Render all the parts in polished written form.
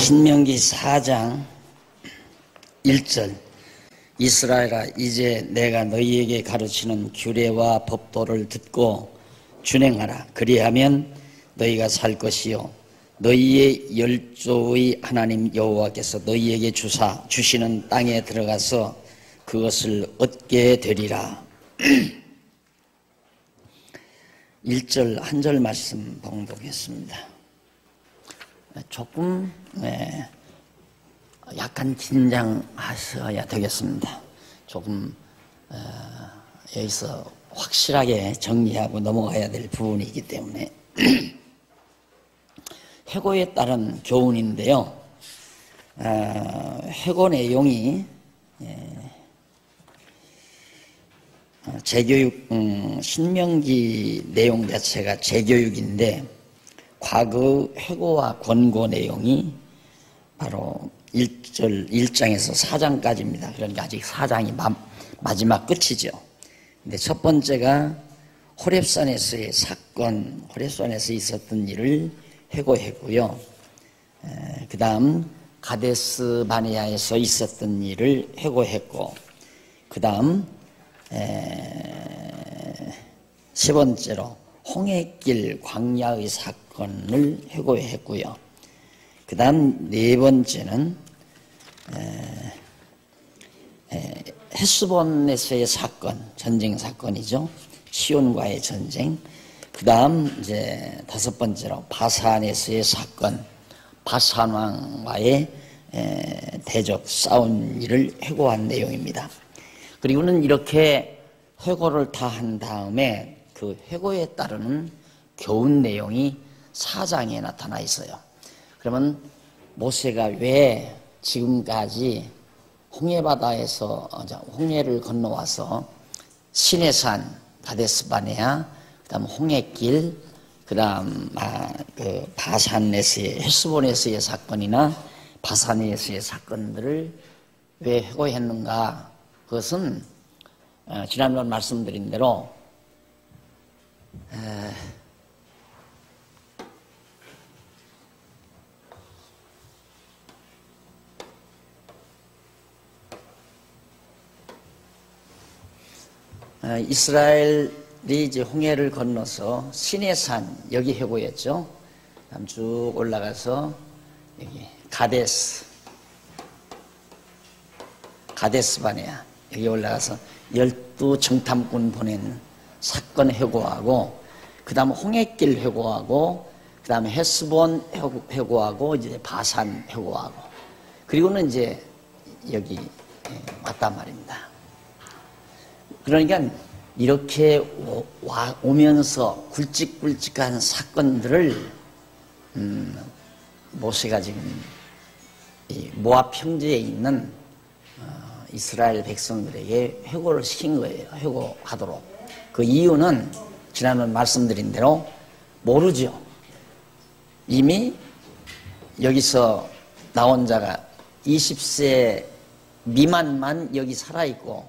신명기 4장 1절 이스라엘아 이제 내가 너희에게 가르치는 규례와 법도를 듣고 준행하라. 그리하면 너희가 살 것이요 너희의 열조의 하나님 여호와께서 너희에게 주시는 땅에 들어가서 그것을 얻게 되리라. 1절 한 절 말씀 봉독했습니다. 조금 약간 긴장하셔야 되겠습니다. 조금 여기서 확실하게 정리하고 넘어가야 될 부분이기 때문에 회고에 따른 교훈인데요. 회고 내용이 재교육, 신명기 내용 자체가 재교육인데 과거 회고와 권고 내용이 바로 1장에서 4장까지입니다. 그러니까 아직 4장이 마지막 끝이죠. 근데 첫 번째가 호렙산에서의 사건, 호렙산에서 있었던 일을 회고했고요. 그 다음 가데스 바네아에서 있었던 일을 회고했고, 그 다음 세 번째로 홍해길 광야의 사건을 회고했고요. 그 다음 네 번째는 헤스본에서의 사건, 전쟁 사건이죠. 시온과의 전쟁. 그 다음 이제 다섯 번째로 바산에서의 사건, 바산 왕과의 대적 싸운 일을 회고한 내용입니다. 그리고는 이렇게 회고를 다 한 다음에 그 회고에 따르는 교훈 내용이 4장에 나타나 있어요. 그러면 모세가 왜 지금까지 홍해바다에서 홍해를 건너와서 시내산, 가데스바네아, 그다음 홍해길, 그다음 그 바산에서의 헤스본에서의 사건이나 바산에서의 사건들을 왜 회고했는가? 그것은 지난번 말씀드린 대로 이스라엘이 이제 홍해를 건너서 시내산 여기 회고였죠. 다음 쭉 올라가서 여기 가데스 바네아 여기 올라가서 12정탐꾼 보낸 사건 회고하고, 그 다음 홍해길 회고하고, 그 다음에 헤스본 회고하고, 이제 바산 회고하고, 그리고는 이제 여기 왔단 말입니다. 그러니까 이렇게 오면서 굵직굵직한 사건들을 모세가 지금 이 모압 평지에 있는 이스라엘 백성들에게 회고를 시킨 거예요. 회고하도록. 그 이유는 지난번 말씀드린 대로 모르죠. 이미 여기서 나온 자가 20세 미만만 여기 살아있고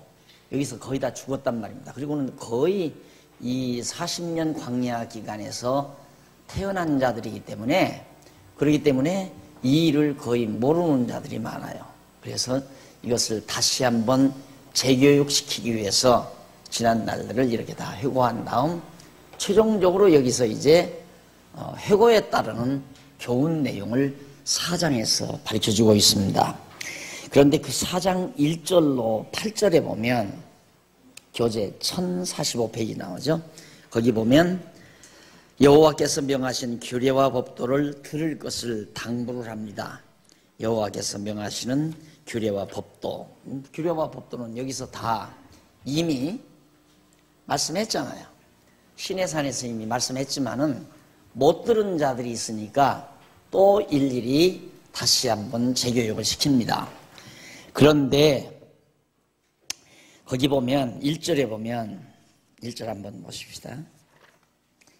여기서 거의 다 죽었단 말입니다. 그리고는 거의 이 40년 광야 기간에서 태어난 자들이기 때문에, 그렇기 때문에 이 일을 거의 모르는 자들이 많아요. 그래서 이것을 다시 한번 재교육시키기 위해서 지난 날들을 이렇게 다 회고한 다음 최종적으로 여기서 이제 회고에 따르는 교훈 내용을 4장에서 가르쳐주고 있습니다. 그런데 그 4장 1절로 8절에 보면 교재 1045페이지 나오죠. 거기 보면 여호와께서 명하신 규례와 법도를 들을 것을 당부를 합니다. 여호와께서 명하시는 규례와 법도, 규례와 법도는 여기서 다 이미 말씀했잖아요. 시내산에서 이미 말씀했지만은 못 들은 자들이 있으니까 또 일일이 다시 한번 재교육을 시킵니다. 그런데 거기 보면 1절에 보면 1절 한번 보십시다.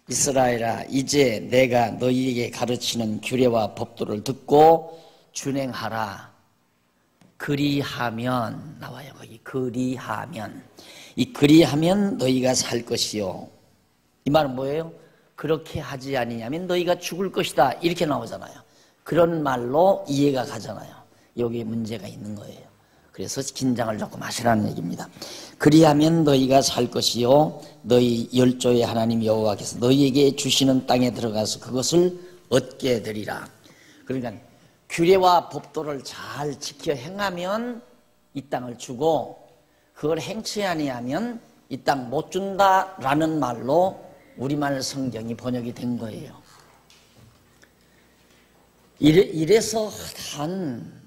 이스라엘아 이제 내가 너희에게 가르치는 규례와 법도를 듣고 준행하라. 그리하면 나와요. 거기 그리하면. 이 그리하면 너희가 살 것이요. 이 말은 뭐예요? 그렇게 하지 아니냐면 너희가 죽을 것이다. 이렇게 나오잖아요. 그런 말로 이해가 가잖아요. 여기에 문제가 있는 거예요. 그래서 긴장을 조금 하시라는 얘기입니다. 그리하면 너희가 살 것이요 너희 열조의 하나님 여호와께서 너희에게 주시는 땅에 들어가서 그것을 얻게 되리라. 그러니까 규례와 법도를 잘 지켜 행하면 이 땅을 주고 그걸 행치 아니하면 이 땅 못 준다라는 말로 우리말 성경이 번역이 된 거예요. 이래서 한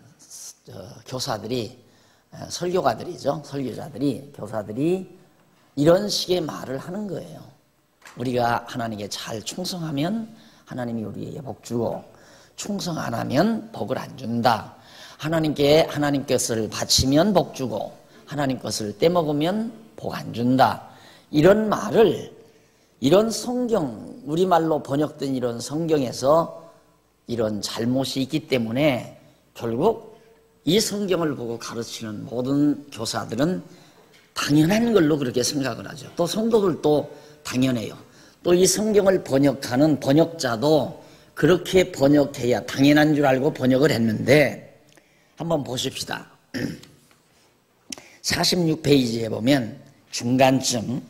교사들이 설교가들이죠. 설교자들이 교사들이 이런 식의 말을 하는 거예요. 우리가 하나님께 잘 충성하면 하나님이 우리에게 복 주고 충성 안 하면 복을 안 준다. 하나님께 하나님 것을 바치면 복 주고 하나님 것을 떼먹으면 복 안 준다. 이런 말을 이런 성경 우리말로 번역된 이런 성경에서 이런 잘못이 있기 때문에 결국 이 성경을 보고 가르치는 모든 교사들은 당연한 걸로 그렇게 생각을 하죠. 또 성도들도 당연해요. 또 이 성경을 번역하는 번역자도 그렇게 번역해야 당연한 줄 알고 번역을 했는데 한번 보십시다. 46페이지에 보면 중간쯤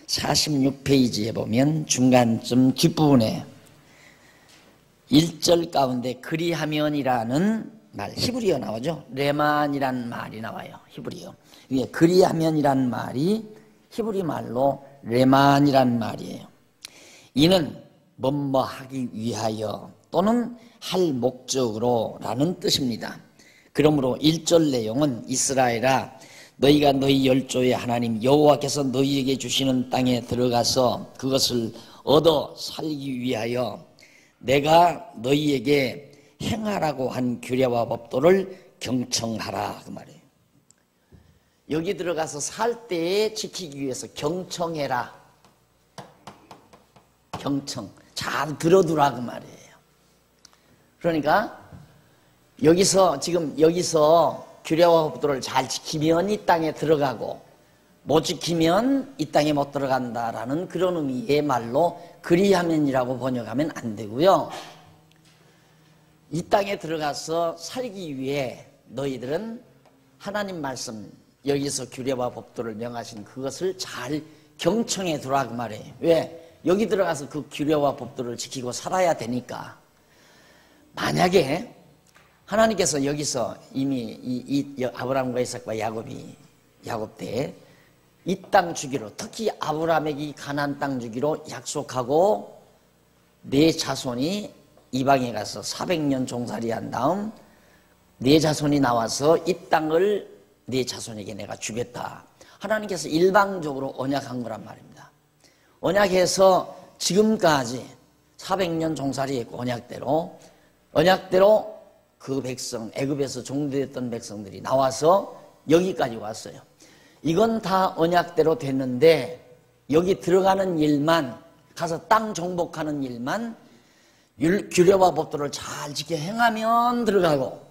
46페이지에 보면 중간쯤 뒷부분에 1절 가운데 그리하면이라는 말 히브리어 나오죠. 레만이라는 말이 나와요. 히브리어. 이게 그리하면이라는 말이 히브리 말로 레만이라는 말이에요. 이는 뭐뭐 하기 위하여 또는 할 목적으로 라는 뜻입니다. 그러므로 1절 내용은 이스라엘아 너희가 너희 열조의 하나님 여호와께서 너희에게 주시는 땅에 들어가서 그것을 얻어 살기 위하여 내가 너희에게 행하라고 한 규례와 법도를 경청하라 그 말이에요. 여기 들어가서 살 때에 지키기 위해서 경청해라. 경청 잘 들어두라 그 말이에요. 그러니까 여기서 규례와 법도를 잘 지키면 이 땅에 들어가고 못 지키면 이 땅에 못 들어간다라는 그런 의미의 말로 그리하면이라고 번역하면 안 되고요. 이 땅에 들어가서 살기 위해 너희들은 하나님 말씀 여기서 규례와 법도를 명하신 그것을 잘 경청해 두라 그 말이에요. 왜? 여기 들어가서 그 규례와 법도를 지키고 살아야 되니까. 만약에 하나님께서 여기서 이미 아브라함과 이삭과 야곱 때에 이 땅 주기로 특히 아브라함에게 이 가나안 땅 주기로 약속하고 네 자손이 이방에 가서 400년 종살이한 다음 네 자손이 나와서 이 땅을 네 자손에게 내가 주겠다. 하나님께서 일방적으로 언약한 거란 말입니다. 언약해서 지금까지 400년 종살이했고 언약대로 그 백성 애굽에서 종되었던 백성들이 나와서 여기까지 왔어요. 이건 다 언약대로 됐는데 여기 들어가는 일만 가서 땅 정복하는 일만 규례와 법도를 잘 지켜 행하면 들어가고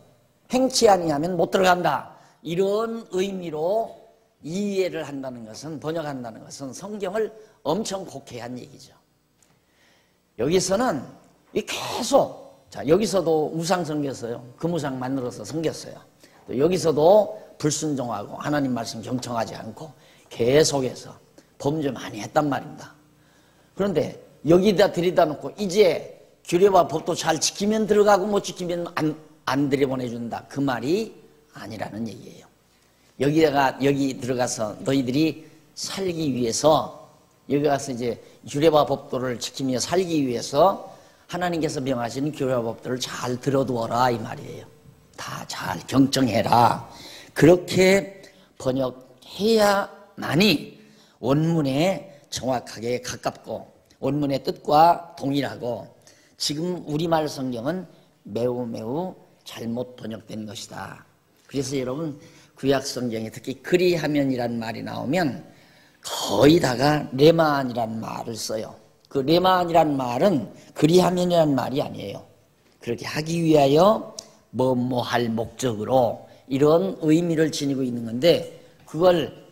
행치 아니하면 못 들어간다. 이런 의미로 이해를 한다는 것은 번역한다는 것은 성경을 엄청 곡해한 얘기죠. 여기서는 계속 여기서도 우상 섬겼어요. 금우상 만들어서 섬겼어요. 또 여기서도 불순종하고 하나님 말씀 경청하지 않고 계속해서 범죄 많이 했단 말입니다. 그런데 여기다 들이다 놓고 이제 규례와 법도 잘 지키면 들어가고 못 지키면 안 들여보내준다. 그 말이 아니라는 얘기예요. 여기 들어가서 너희들이 살기 위해서 여기 가서 이제 규례와 법도를 지키며 살기 위해서 하나님께서 명하신 규례와 법도를 잘 들어두어라 이 말이에요. 다 잘 경청해라. 그렇게 번역해야만이 원문에 정확하게 가깝고 원문의 뜻과 동일하고 지금 우리말 성경은 매우 잘못 번역된 것이다. 그래서 여러분 구약 성경에 특히 그리하면이라는 말이 나오면 거의 다가 레만이라는 말을 써요. 그 레만이라는 말은 그리하면이라는 말이 아니에요. 그렇게 하기 위하여 뭐 할 목적으로 이런 의미를 지니고 있는 건데 그걸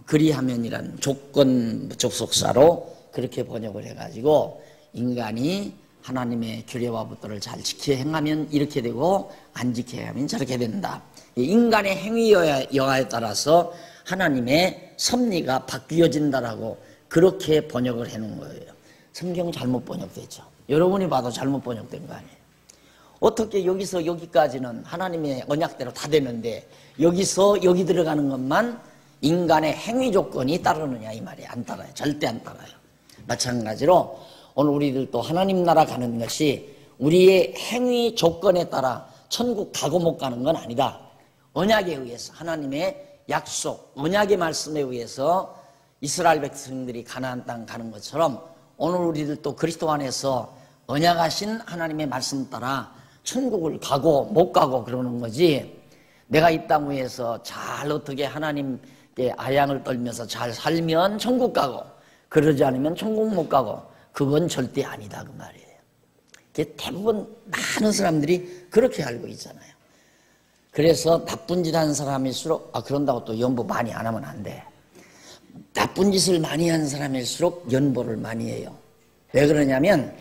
그리하면이라는 조건 접속사로 그렇게 번역을 해가지고 인간이 하나님의 규례와 법도를 잘 지켜 행하면 이렇게 되고 안 지켜 행하면 저렇게 된다. 인간의 행위 여하에 따라서 하나님의 섭리가 바뀌어진다라고 그렇게 번역을 해놓은 거예요. 성경 잘못 번역됐죠. 여러분이 봐도 잘못 번역된 거 아니에요. 어떻게 여기서 여기까지는 하나님의 언약대로 다 되는데 여기서 여기 들어가는 것만 인간의 행위 조건이 따르느냐 이 말이에요. 안 따라요. 절대 안 따라요. 마찬가지로 오늘 우리들도 하나님 나라 가는 것이 우리의 행위 조건에 따라 천국 가고 못 가는 건 아니다. 언약에 의해서 하나님의 약속, 언약의 말씀에 의해서 이스라엘 백성들이 가나안 땅 가는 것처럼 오늘 우리들도 그리스도 안에서 언약하신 하나님의 말씀 따라 천국을 가고 못 가고 그러는 거지. 내가 이 땅 위에서 잘 어떻게 하나님께 아양을 떨면서 잘 살면 천국 가고 그러지 않으면 천국 못 가고 그건 절대 아니다 그 말이에요. 대부분 많은 사람들이 그렇게 알고 있잖아요. 그래서 나쁜 짓 하는 사람일수록 그런다고 또 연보 많이 안 하면 안 돼. 나쁜 짓을 많이 하는 사람일수록 연보를 많이 해요. 왜 그러냐면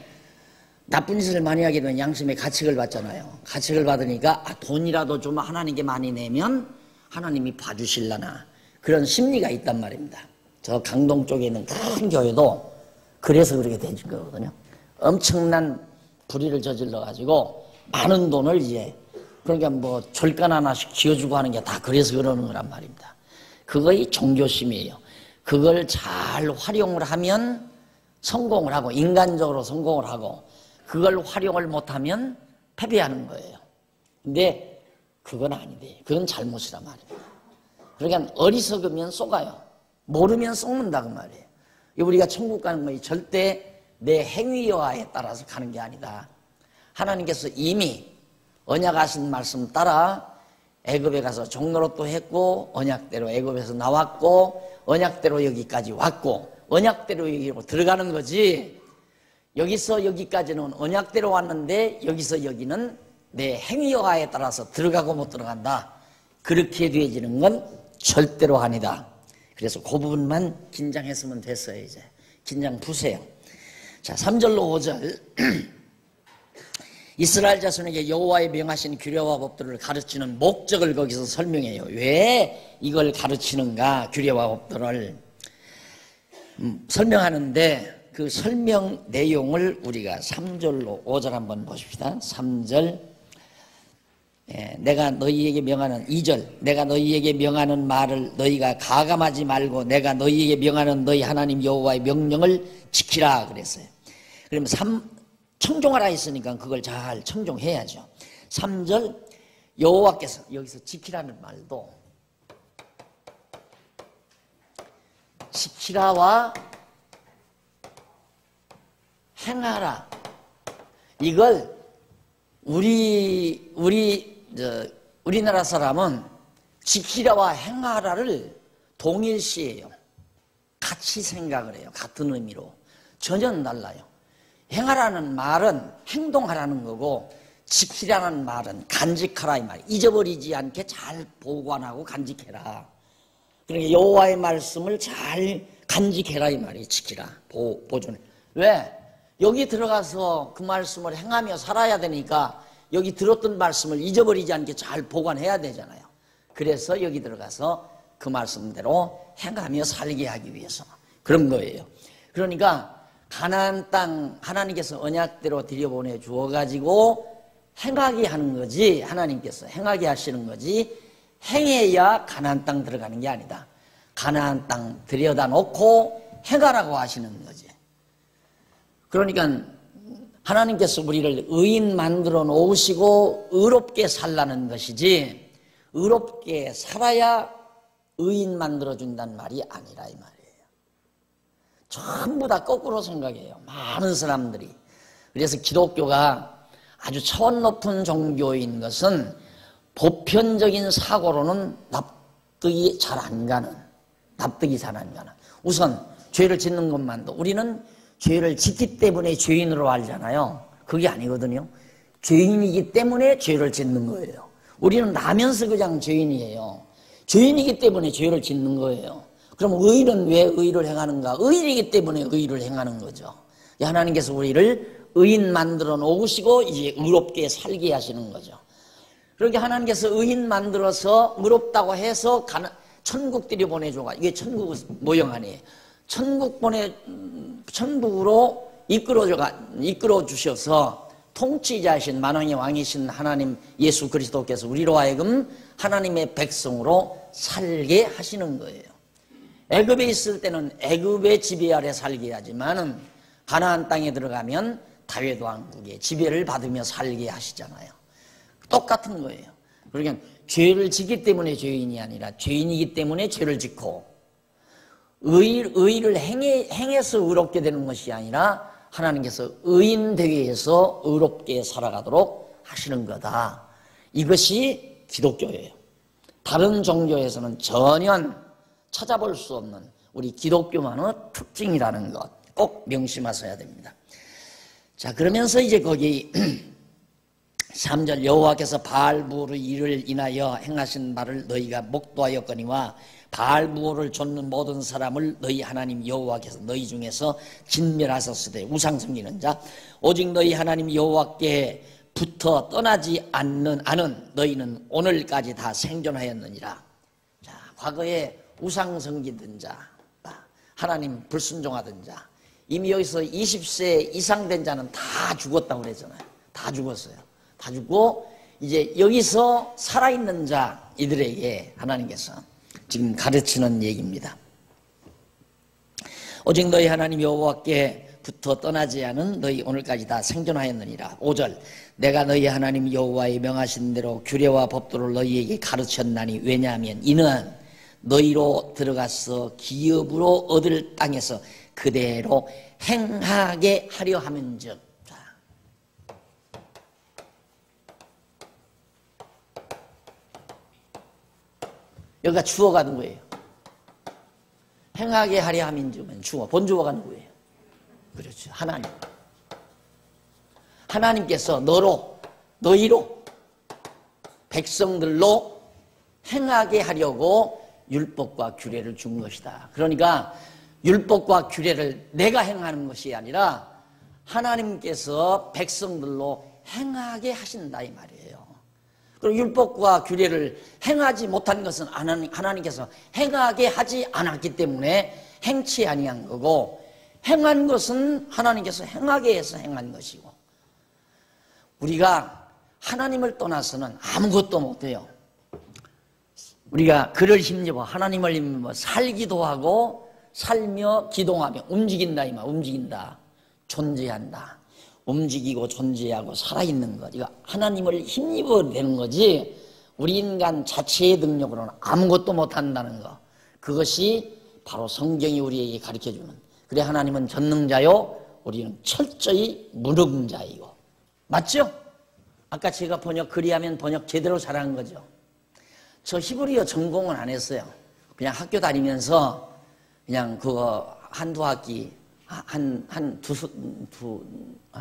나쁜 짓을 많이 하게 되면 양심의 가책을 받잖아요. 가책을 받으니까 돈이라도 좀 하나님께 많이 내면 하나님이 봐주실라나 그런 심리가 있단 말입니다. 저 강동 쪽에 있는 큰 교회도 그래서 그렇게 된 거거든요. 엄청난 불의를 저질러 가지고 많은 돈을 이제 그러니까 뭐 절간 하나씩 지어주고 하는 게 다 그래서 그러는 거란 말입니다. 그거의 종교심이에요. 그걸 잘 활용을 하면 성공을 하고 인간적으로 성공을 하고 그걸 활용을 못하면 패배하는 거예요. 근데 그건 아닌데 그건 잘못이란 말입니다. 그러니까 어리석으면 속아요. 모르면 썩는다 그 말이에요. 우리가 천국 가는 것이 절대 내 행위 여하에 따라서 가는 게 아니다. 하나님께서 이미 언약하신 말씀 따라 애굽에 가서 종노릇도 했고 언약대로 애굽에서 나왔고 언약대로 여기까지 왔고 언약대로 여기로 들어가는 거지. 여기서 여기까지는 언약대로 왔는데 여기서 여기는 내 행위 여하에 따라서 들어가고 못 들어간다. 그렇게 되어지는 건 절대로 아니다. 그래서 그 부분만 긴장했으면 됐어요. 이제 긴장 푸세요. 자, 3절로 5절 이스라엘 자손에게 여호와의 명하신 규례와 법들을 가르치는 목적을 거기서 설명해요. 왜 이걸 가르치는가 규례와 법들을 설명하는데 그 설명 내용을 우리가 3절로 5절 한번 보십시다. 3절 내가 너희에게 명하는 2절 내가 너희에게 명하는 말을 너희가 가감하지 말고 내가 너희에게 명하는 너희 하나님 여호와의 명령을 지키라 그랬어요. 그러면 청종하라 했으니까 그걸 잘 청종해야죠. 3절 여호와께서 여기서 지키라는 말도 지키라와 행하라 이걸 우리나라 사람은 지키라와 행하라를 동일시해요. 같이 생각을 해요. 같은 의미로. 전혀 달라요. 행하라는 말은 행동하라는 거고 지키라는 말은 간직하라 이 말이에요. 잊어버리지 않게 잘 보관하고 간직해라. 그러니까 여호와의 말씀을 잘 간직해라 이 말이에요. 지키라. 보존해. 왜? 여기 들어가서 그 말씀을 행하며 살아야 되니까 여기 들었던 말씀을 잊어버리지 않게 잘 보관해야 되잖아요. 그래서 여기 들어가서 그 말씀대로 행하며 살게 하기 위해서 그런 거예요. 그러니까 가나안 땅 하나님께서 언약대로 들여보내 주어가지고 행하게 하는 거지. 하나님께서 행하게 하시는 거지. 행해야 가나안 땅 들어가는 게 아니다. 가나안 땅 들여다 놓고 행하라고 하시는 거지. 그러니까 하나님께서 우리를 의인 만들어 놓으시고 의롭게 살라는 것이지 의롭게 살아야 의인 만들어 준다는 말이 아니라 이 말이에요. 전부 다 거꾸로 생각해요. 많은 사람들이. 그래서 기독교가 아주 차원 높은 종교인 것은 보편적인 사고로는 납득이 잘 안 가는 우선 죄를 짓는 것만도 우리는 죄를 짓기 때문에 죄인으로 알잖아요. 그게 아니거든요. 죄인이기 때문에 죄를 짓는 거예요. 우리는 나면서 그냥 죄인이에요. 죄인이기 때문에 죄를 짓는 거예요. 그럼 의인은 왜 의를 행하는가? 의인이기 때문에 의를 행하는 거죠. 하나님께서 우리를 의인 만들어 놓으시고 이제 의롭게 살게 하시는 거죠. 그렇게 하나님께서 의인 만들어서 의롭다고 해서 천국들이 보내줘가, 이게 천국 모형 아니에요. 천국으로 이끌어 주셔서 통치자이신 만왕의 왕이신 하나님 예수 그리스도께서 우리로 하여금 하나님의 백성으로 살게 하시는 거예요. 애굽에 있을 때는 애굽의 지배 아래 살게 하지만은 가나안 땅에 들어가면 다윗 왕국의 지배를 받으며 살게 하시잖아요. 똑같은 거예요. 그러니까 죄를 짓기 때문에 죄인이 아니라 죄인이기 때문에 죄를 짓고 의를 행해서 의롭게 되는 것이 아니라 하나님께서 의인 되게 해서 의롭게 살아가도록 하시는 거다. 이것이 기독교예요. 다른 종교에서는 전혀 찾아볼 수 없는 우리 기독교만의 특징이라는 것 꼭 명심하셔야 됩니다. 자, 그러면서 이제 거기 3절 여호와께서 바알부르 일을 인하여 행하신 말을 너희가 목도하였거니와 바알부르를 좇는 모든 사람을 너희 하나님 여호와께서 너희 중에서 진멸하셨으되 우상 섬기는 자 오직 너희 하나님 여호와께 붙어 떠나지 않는 너희는 오늘까지 다 생존하였느니라. 자, 과거에 우상 섬기던 자, 하나님 불순종하던 자, 이미 여기서 20세 이상 된 자는 다 죽었다고 그랬잖아요. 다 죽었어요. 다 죽고 이제 여기서 살아있는 자 이들에게 하나님께서 지금 가르치는 얘기입니다. 오직 너희 하나님 여호와께 붙어 떠나지 않은 너희 오늘까지 다 생존하였느니라. 5절 내가 너희 하나님 여호와의 명하신 대로 규례와 법도를 너희에게 가르쳤나니 왜냐하면 이는 너희로 들어가서 기업으로 얻을 땅에서 그대로 행하게 하려 함은즉. 여기가 주어가 누구예요? 행하게 하려 함인즉은 주어, 본주어가 누구예요? 그렇죠, 하나님. 하나님께서 너희로 백성들로 행하게 하려고 율법과 규례를 준 것이다. 그러니까 율법과 규례를 내가 행하는 것이 아니라 하나님께서 백성들로 행하게 하신다 이 말이에요. 그리고 율법과 규례를 행하지 못한 것은 하나님께서 행하게 하지 않았기 때문에 행치 아니한 거고, 행한 것은 하나님께서 행하게 해서 행한 것이고, 우리가 하나님을 떠나서는 아무것도 못해요. 우리가 그를 힘입어 하나님을 힘입어 살기도 하고 살며 기동하며 움직인다 이 말. 움직인다, 존재한다, 움직이고 존재하고 살아있는 것, 이거 하나님을 힘입어 되는 거지 우리 인간 자체의 능력으로는 아무것도 못한다는 거, 그것이 바로 성경이 우리에게 가르쳐주는, 그래 하나님은 전능자요 우리는 철저히 무능자이고. 맞죠? 아까 제가 그리하면 번역 제대로 잘한 거죠. 저 히브리어 전공은 안 했어요. 그냥 학교 다니면서 그냥 그거 한두 학기,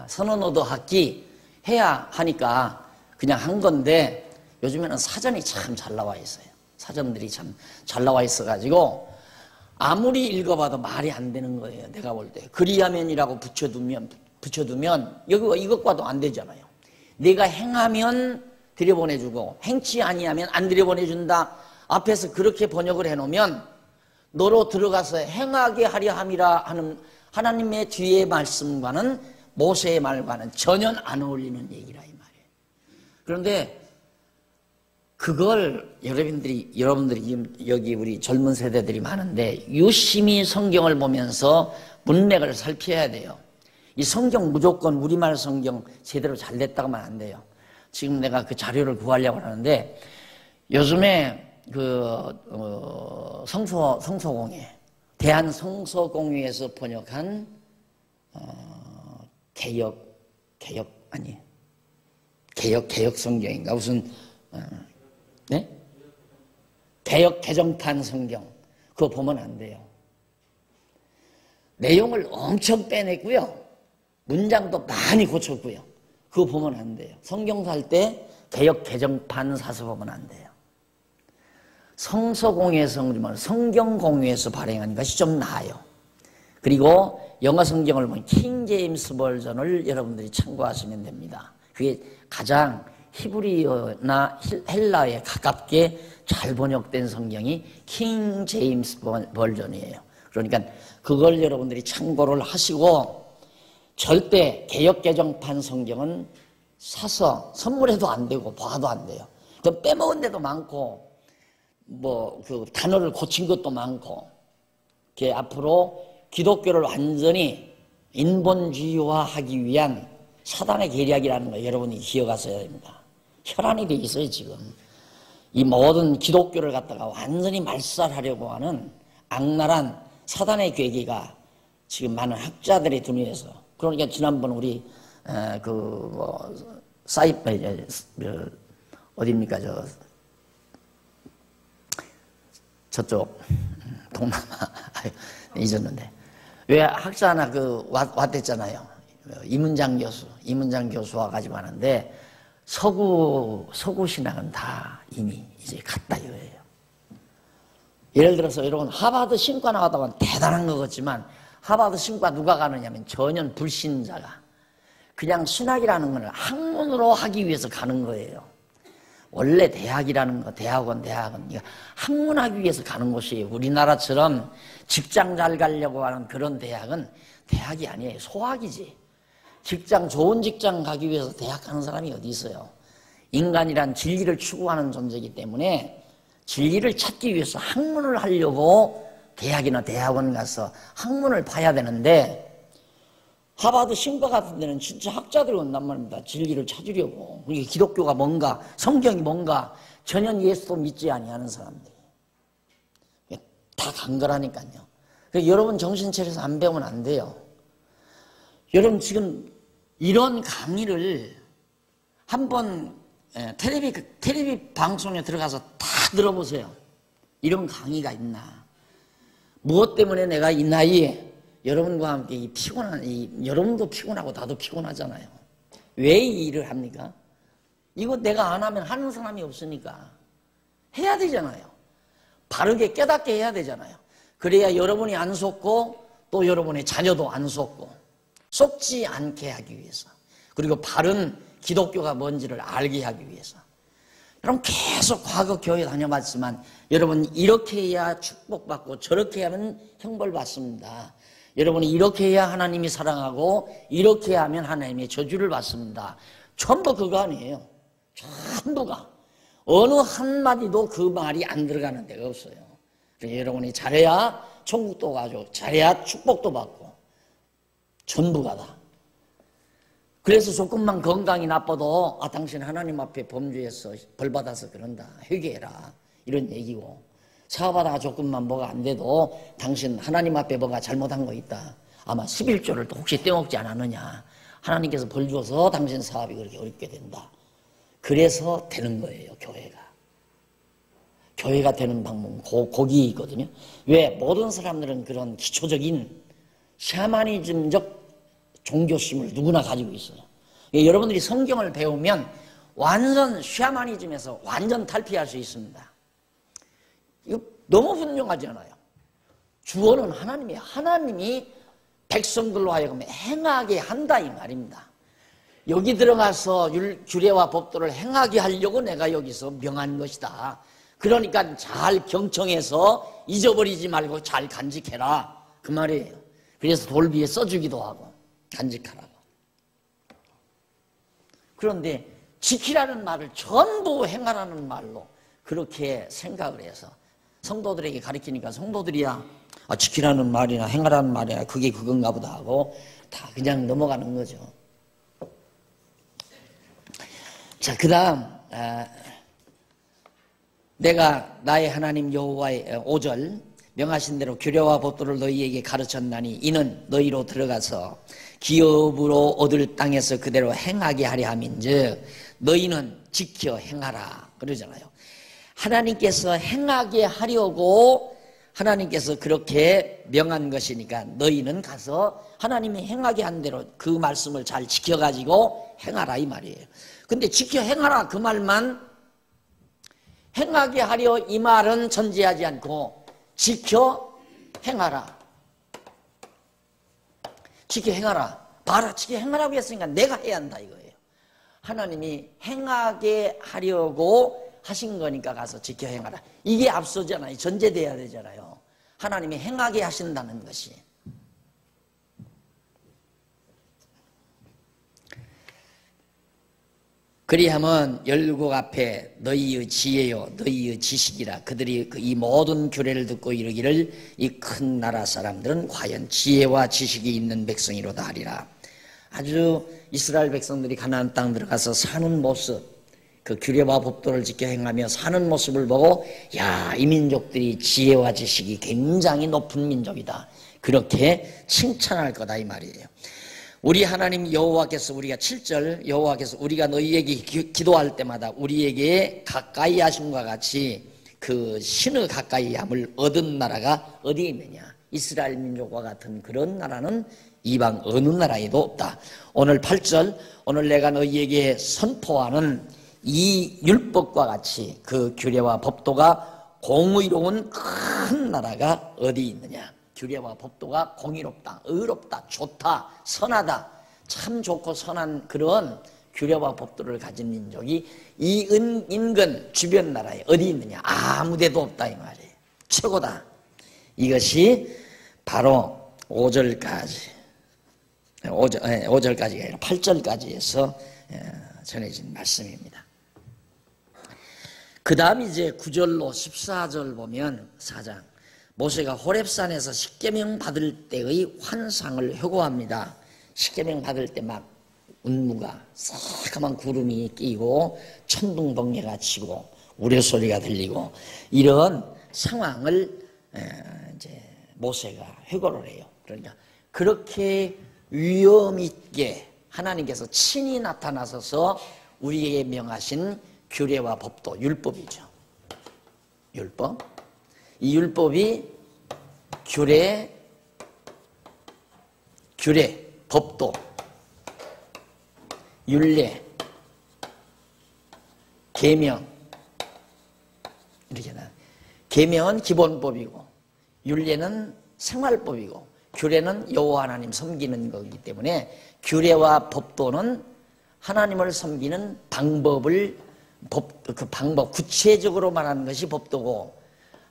서너 학기 해야 하니까 그냥 한 건데, 요즘에는 사전이 참 잘 나와 있어요. 사전들이 참 잘 나와 있어가지고 아무리 읽어봐도 말이 안 되는 거예요. 내가 볼 때 그리하면이라고 붙여두면 이것과도 안 되잖아요. 내가 행하면 들여보내주고 행치 아니하면 안 들여보내준다. 앞에서 그렇게 번역을 해놓으면 너로 들어가서 행하게 하려 함이라 하는 하나님의 뒤의 말씀과는, 모세의 말과는 전혀 안 어울리는 얘기라 이 말이에요. 그런데 그걸 여러분들이 지금 여기 우리 젊은 세대들이 많은데 유심히 성경을 보면서 문맥을 살펴야 돼요. 이 성경 무조건 우리말 성경 제대로 잘 됐다고만 안 돼요. 지금 내가 그 자료를 구하려고 하는데, 요즘에 성서공회, 대한성서공회에서 번역한 개역 성경인가 무슨 네? 개역 개정판 성경, 그거 보면 안 돼요. 내용을 엄청 빼냈고요, 문장도 많이 고쳤고요. 그거 보면 안 돼요. 성경 살 때 개역 개정판 사서 보면 안 돼요. 성서공회에서, 성경공회에서 발행한 것이 좀 나아요. 그리고 영어 성경을 보면 킹 제임스 버전을 여러분들이 참고하시면 됩니다. 그게 가장 히브리어나 헬라어에 가깝게 잘 번역된 성경이 킹 제임스 버전이에요. 그러니까 그걸 여러분들이 참고를 하시고, 절대 개역개정판 성경은 사서 선물해도 안 되고 봐도 안 돼요. 그 빼먹은 데도 많고 그 단어를 고친 것도 많고, 그게 앞으로 기독교를 완전히 인본주의화하기 위한 사단의 계략이라는 거 여러분이 기억하셔야 됩니다. 혈안이 돼 있어요. 지금 이 모든 기독교를 갖다가 완전히 말살하려고 하는 악랄한 사단의 계기가 지금 많은 학자들의 두뇌에서. 그러니까 지난번 우리 어디입니까, 저쪽 동남아 잊었는데, 왜 학자 하나 왔댔잖아요. 이문장 교수와 가지고 하는데, 서구 신학은 다 이미 이제 갔다 이거예요. 예를 들어서 여러분, 하버드 신과 나왔다고 대단한 것 같지만, 하버드 신과 누가 가느냐면 전혀 불신자가 그냥 신학이라는 걸 학문으로 하기 위해서 가는 거예요. 원래 대학이라는 거, 대학원 학문하기 위해서 가는 곳이에요. 우리나라처럼 직장 잘 가려고 하는 그런 대학은 대학이 아니에요. 소학이지. 좋은 직장 가기 위해서 대학 가는 사람이 어디 있어요. 인간이란 진리를 추구하는 존재이기 때문에 진리를 찾기 위해서 학문을 하려고 대학이나 대학원 가서 학문을 봐야 되는데, 하버드 신과 같은 데는 진짜 학자들이 온단 말입니다. 진리를 찾으려고. 이게 기독교가 뭔가, 성경이 뭔가, 전혀 예수도 믿지 아니하는 사람들이 다 간 거라니까요. 여러분 정신 차려서 안 배우면 안 돼요. 여러분 지금 이런 강의를 한번 텔레비 방송에 들어가서 다 들어보세요. 이런 강의가 있나? 무엇 때문에 내가 이 나이에 여러분과 함께 여러분도 피곤하고 나도 피곤하잖아요. 왜 이 일을 합니까? 이거 내가 안 하면 하는 사람이 없으니까 해야 되잖아요. 바르게 깨닫게 해야 되잖아요. 그래야 여러분이 안 속고 또 여러분의 자녀도 안 속지 않게 하기 위해서, 그리고 바른 기독교가 뭔지를 알게 하기 위해서. 여러분 계속 과거 교회 다녀봤지만 여러분 이렇게 해야 축복받고 저렇게 하면 형벌받습니다. 여러분이 이렇게 해야 하나님이 사랑하고 이렇게 하면 하나님의 저주를 받습니다. 전부 그거 아니에요. 전부가. 어느 한마디도 그 말이 안 들어가는 데가 없어요. 그래서 여러분이 잘해야 천국도 가죠. 잘해야 축복도 받고. 전부가 다. 그래서 조금만 건강이 나빠도 당신 하나님 앞에 범죄해서 벌받아서 그런다. 회개해라. 이런 얘기고, 사업하다가 조금만 뭐가 안 돼도 당신 하나님 앞에 뭐가 잘못한 거 있다. 아마 11조를 또 혹시 떼먹지 않았느냐. 하나님께서 벌 줘서 당신 사업이 그렇게 어렵게 된다. 그래서 되는 거예요, 교회가. 교회가 되는 방법은 거기 있거든요. 왜? 모든 사람들은 그런 기초적인 샤머니즘적 종교심을 누구나 가지고 있어요. 여러분들이 성경을 배우면 완전 샤머니즘에서 완전 탈피할 수 있습니다. 이거 너무 훌륭하지 않아요? 주어는 하나님이에요. 하나님이 백성들로 하여금 행하게 한다 이 말입니다. 여기 들어가서 규례와 법도를 행하게 하려고 내가 여기서 명한 것이다. 그러니까 잘 경청해서 잊어버리지 말고 잘 간직해라 그 말이에요. 그래서 돌 위에 써주기도 하고 간직하라고. 그런데 지키라는 말을 전부 행하라는 말로 그렇게 생각을 해서 성도들에게 가르치니까 성도들이야 지키라는 말이나 행하라는 말이나 그게 그건가 보다 하고 다 그냥 넘어가는 거죠. 자, 그 다음 내가 나의 하나님 여호와의 5절 명하신 대로 규례와 법도를 너희에게 가르쳤나니 이는 너희로 들어가서 기업으로 얻을 땅에서 그대로 행하게 하려 함인즉 너희는 지켜 행하라 그러잖아요. 하나님께서 행하게 하려고 하나님께서 그렇게 명한 것이니까 너희는 가서 하나님이 행하게 한 대로 그 말씀을 잘 지켜가지고 행하라 이 말이에요. 근데 지켜 행하라 그 말만 행하게 하려 이 말은 전제하지 않고 지켜 행하라 지켜 행하라. 봐라, 지켜 행하라고 했으니까 내가 해야 한다 이거예요. 하나님이 행하게 하려고 하신 거니까 가서 지켜 행하라. 이게 앞서잖아요. 전제돼야 되잖아요. 하나님이 행하게 하신다는 것이. 그리하면 열국 앞에 너희의 지혜요 너희의 지식이라. 그들이 이 모든 규례를 듣고 이르기를 이 큰 나라 사람들은 과연 지혜와 지식이 있는 백성이로다 하리라. 아주 이스라엘 백성들이 가나안 땅 들어가서 사는 모습, 그 규례와 법도를 지켜 행하며 사는 모습을 보고 야, 이 민족들이 지혜와 지식이 굉장히 높은 민족이다, 그렇게 칭찬할 거다 이 말이에요. 우리 하나님 여호와께서, 우리가 7절, 여호와께서 우리가 너희에게 기도할 때마다 우리에게 가까이 하심과 같이 그 신의 가까이 함을 얻은 나라가 어디에 있느냐. 이스라엘 민족과 같은 그런 나라는 이방 어느 나라에도 없다. 오늘 8절, 오늘 내가 너희에게 선포하는 이 율법과 같이 그 규례와 법도가 공의로운 큰 나라가 어디 있느냐. 규례와 법도가 공의롭다, 의롭다, 좋다, 선하다, 참 좋고 선한 그런 규례와 법도를 가진 민족이 이 인근 주변 나라에 어디 있느냐. 아무데도 없다 이 말이에요. 최고다. 이것이 바로 5절까지 5절까지가 아니라 8절까지에서 전해진 말씀입니다. 그 다음 이제 9절로 14절 보면 4장, 모세가 호렙산에서 십계명 받을 때의 환상을 회고합니다. 십계명 받을 때 막 운무가 새까만 구름이 끼고 천둥 번개가 치고 우레소리가 들리고 이런 상황을 이제 모세가 회고를 해요. 그러니까 그렇게 위험 있게 하나님께서 친히 나타나셔서 우리에게 명하신 규례와 법도, 율법이죠. 율법. 이 율법이 규례, 법도, 율례, 계명 이렇게 나. 계명은 기본법이고 율례는 생활법이고 규례는 여호와 하나님 섬기는 거기 때문에 규례와 법도는 하나님을 섬기는 방법을 그 방법 구체적으로 말하는 것이 법도고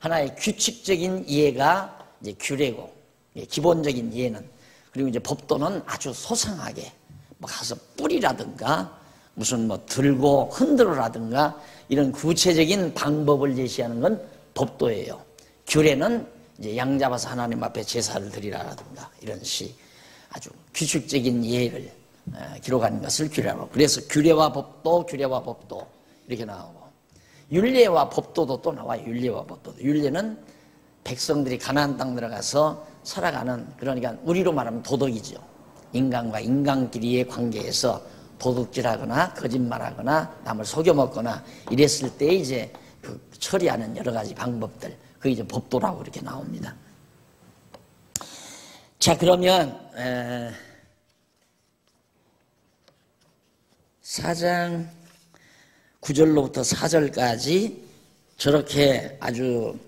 하나의 규칙적인 이해가 이제 규례고 기본적인 이해는, 그리고 이제 법도는 아주 소상하게 뭐 가서 뿌리라든가 무슨 뭐 들고 흔들어라든가 이런 구체적인 방법을 제시하는 건 법도예요. 규례는 이제 양 잡아서 하나님 앞에 제사를 드리라든가 이런 식 아주 규칙적인 이해를 기록하는 것을 규례라고. 그래서 규례와 법도, 규례와 법도 이렇게 나오고 율례와 법도도 또 나와요. 율례와 법도도. 율례는 백성들이 가나안 땅 들어가서 살아가는, 그러니까 우리로 말하면 도덕이죠. 인간과 인간끼리의 관계에서 도둑질하거나 거짓말하거나 남을 속여먹거나 이랬을 때 이제 그 처리하는 여러 가지 방법들, 그게 이제 법도라고 이렇게 나옵니다. 자, 그러면 4장 9절로부터 4절까지 저렇게 아주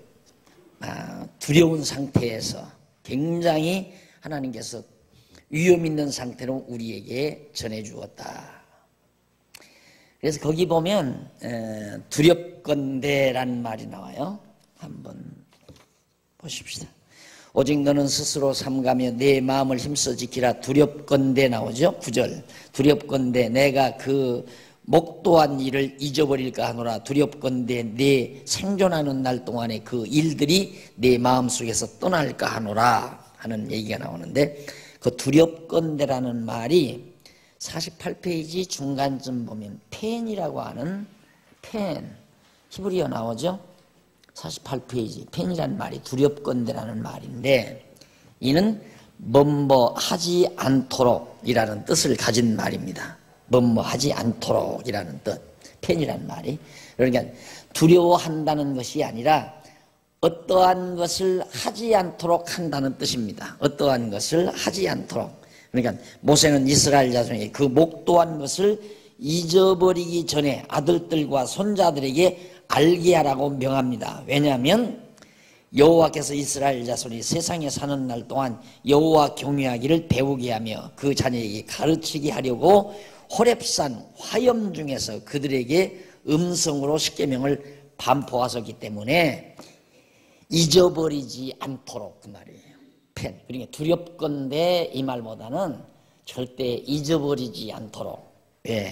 두려운 상태에서 굉장히 하나님께서 위험 있는 상태로 우리에게 전해주었다. 그래서 거기 보면 두렵건대라는 말이 나와요. 한번 보십시다. 오직 너는 스스로 삼가며 내 마음을 힘써 지키라. 두렵건대 나오죠. 9절. 두렵건대 내가 그 목도한 일을 잊어버릴까 하노라. 두렵건대 내 생존하는 날 동안에 그 일들이 내 마음속에서 떠날까 하노라 하는 얘기가 나오는데, 그 두렵건대라는 말이 48페이지 중간쯤 보면 펜이라고 하는 펜, 히브리어 나오죠. 48페이지 펜이라는 말이 두렵건대라는 말인데, 이는 뭐뭐하지 않도록 이라는 뜻을 가진 말입니다. 뭐뭐하지 않도록 이라는 뜻, 펜이라는 말이. 그러니까 두려워한다는 것이 아니라 어떠한 것을 하지 않도록 한다는 뜻입니다. 어떠한 것을 하지 않도록. 그러니까 모세는 이스라엘 자손에게 그 목도한 것을 잊어버리기 전에 아들들과 손자들에게 알게 하라고 명합니다. 왜냐하면 여호와께서 이스라엘 자손이 세상에 사는 날 동안 여호와 경외하기를 배우게 하며 그 자녀에게 가르치게 하려고 호렙산 화염 중에서 그들에게 음성으로 십계명을 반포하셨기 때문에 잊어버리지 않도록 그 말이에요. 그러니까 두렵건대 이 말보다는 절대 잊어버리지 않도록,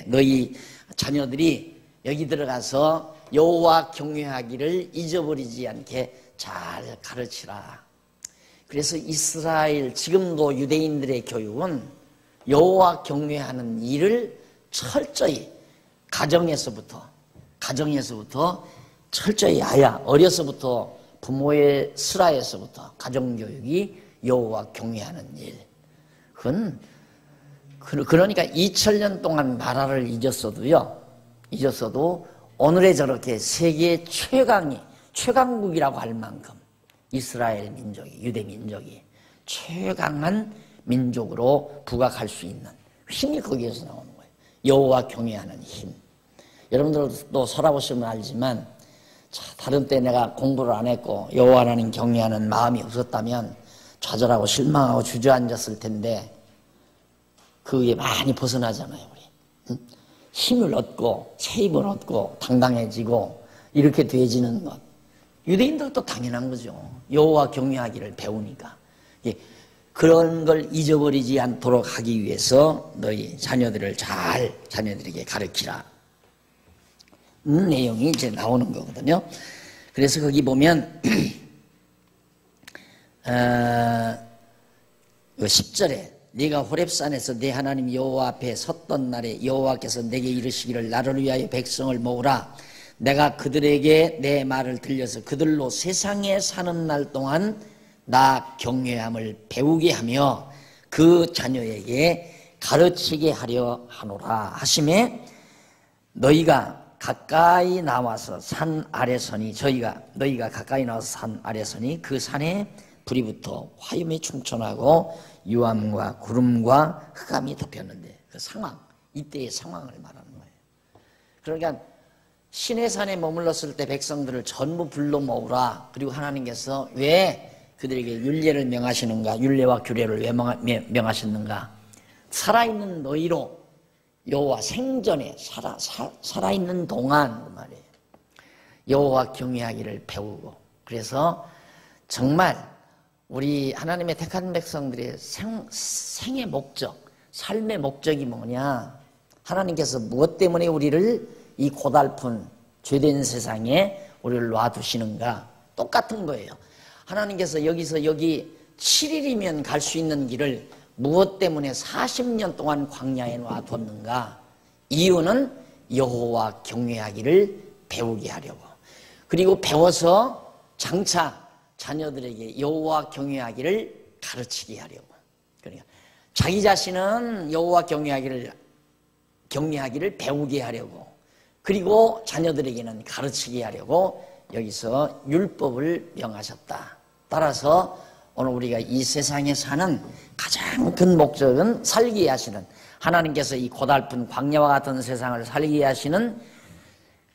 너희 자녀들이 여기 들어가서 여호와 경외하기를 잊어버리지 않게 잘 가르치라. 그래서 이스라엘 지금도 유대인들의 교육은 여호와 경외하는 일을 철저히 가정에서부터 철저히 어려서부터 부모의 슬하에서부터 가정교육이 여호와 경외하는 일. 그러니까 2000년 동안 나라를 잊었어도 오늘의 저렇게 세계 최강국이라고 할 만큼 이스라엘 민족이, 유대 민족이 최강한 민족으로 부각할 수 있는 힘이 거기에서 나오는 거예요. 여호와 경외하는 힘. 여러분들도 살아보시면 알지만, 다른 때 내가 공부를 안 했고 여호와라는 경외하는 마음이 없었다면 좌절하고 실망하고 주저앉았을 텐데, 그게 많이 벗어나잖아요. 우리 힘을 얻고 새 힘을 얻고 당당해지고 이렇게 되어지는 것, 유대인들도 당연한 거죠. 여호와 경외하기를 배우니까. 그런 걸 잊어버리지 않도록 하기 위해서 너희 자녀들에게 가르치라. 내용이 이제 나오는 거거든요. 그래서 거기 보면 10절에 네가 호렙산에서 내 하나님 여호와 앞에 섰던 날에 여호와께서 내게 이르시기를 나를 위하여 백성을 모으라. 내가 그들에게 내 말을 들려서 그들로 세상에 사는 날 동안 나 경외함을 배우게 하며 그 자녀에게 가르치게 하려 하노라 하심에, 너희가 가까이 나와서 산 아래 서니 너희가 가까이 나와서 산 아래 서니 그 산에 불이 붙어 화염이 충천하고 유암과 구름과 흑암이 덮였는데, 그 상황, 이때의 상황을 말하는 거예요. 그러니까 시내산에 머물렀을 때 백성들을 전부 불러 모으라. 그리고 하나님께서 왜 그들에게 율례를 명하시는가, 율례와 규례를 왜 명하셨는가? 살아있는 너희로 여호와 생전에 살아있는 동안 그 말이에요. 여호와 경외하기를 배우고, 그래서 정말 우리 하나님의 택한 백성들의 생의 목적, 삶의 목적이 뭐냐? 하나님께서 무엇 때문에 우리를 이 고달픈 죄된 세상에 우리를 놔두시는가? 똑같은 거예요. 하나님께서 여기서 여기 7일이면 갈 수 있는 길을 무엇 때문에 40년 동안 광야에 놔뒀는가? 이유는 여호와 경외하기를 배우게 하려고, 그리고 배워서 장차 자녀들에게 여호와 경외하기를 가르치게 하려고. 그러니까 자기 자신은 여호와 경외하기를 배우게 하려고, 그리고 자녀들에게는 가르치게 하려고 여기서 율법을 명하셨다. 따라서 오늘 우리가 이 세상에 사는 가장 큰 목적은, 살게 하시는 하나님께서 이 고달픈 광야와 같은 세상을 살게 하시는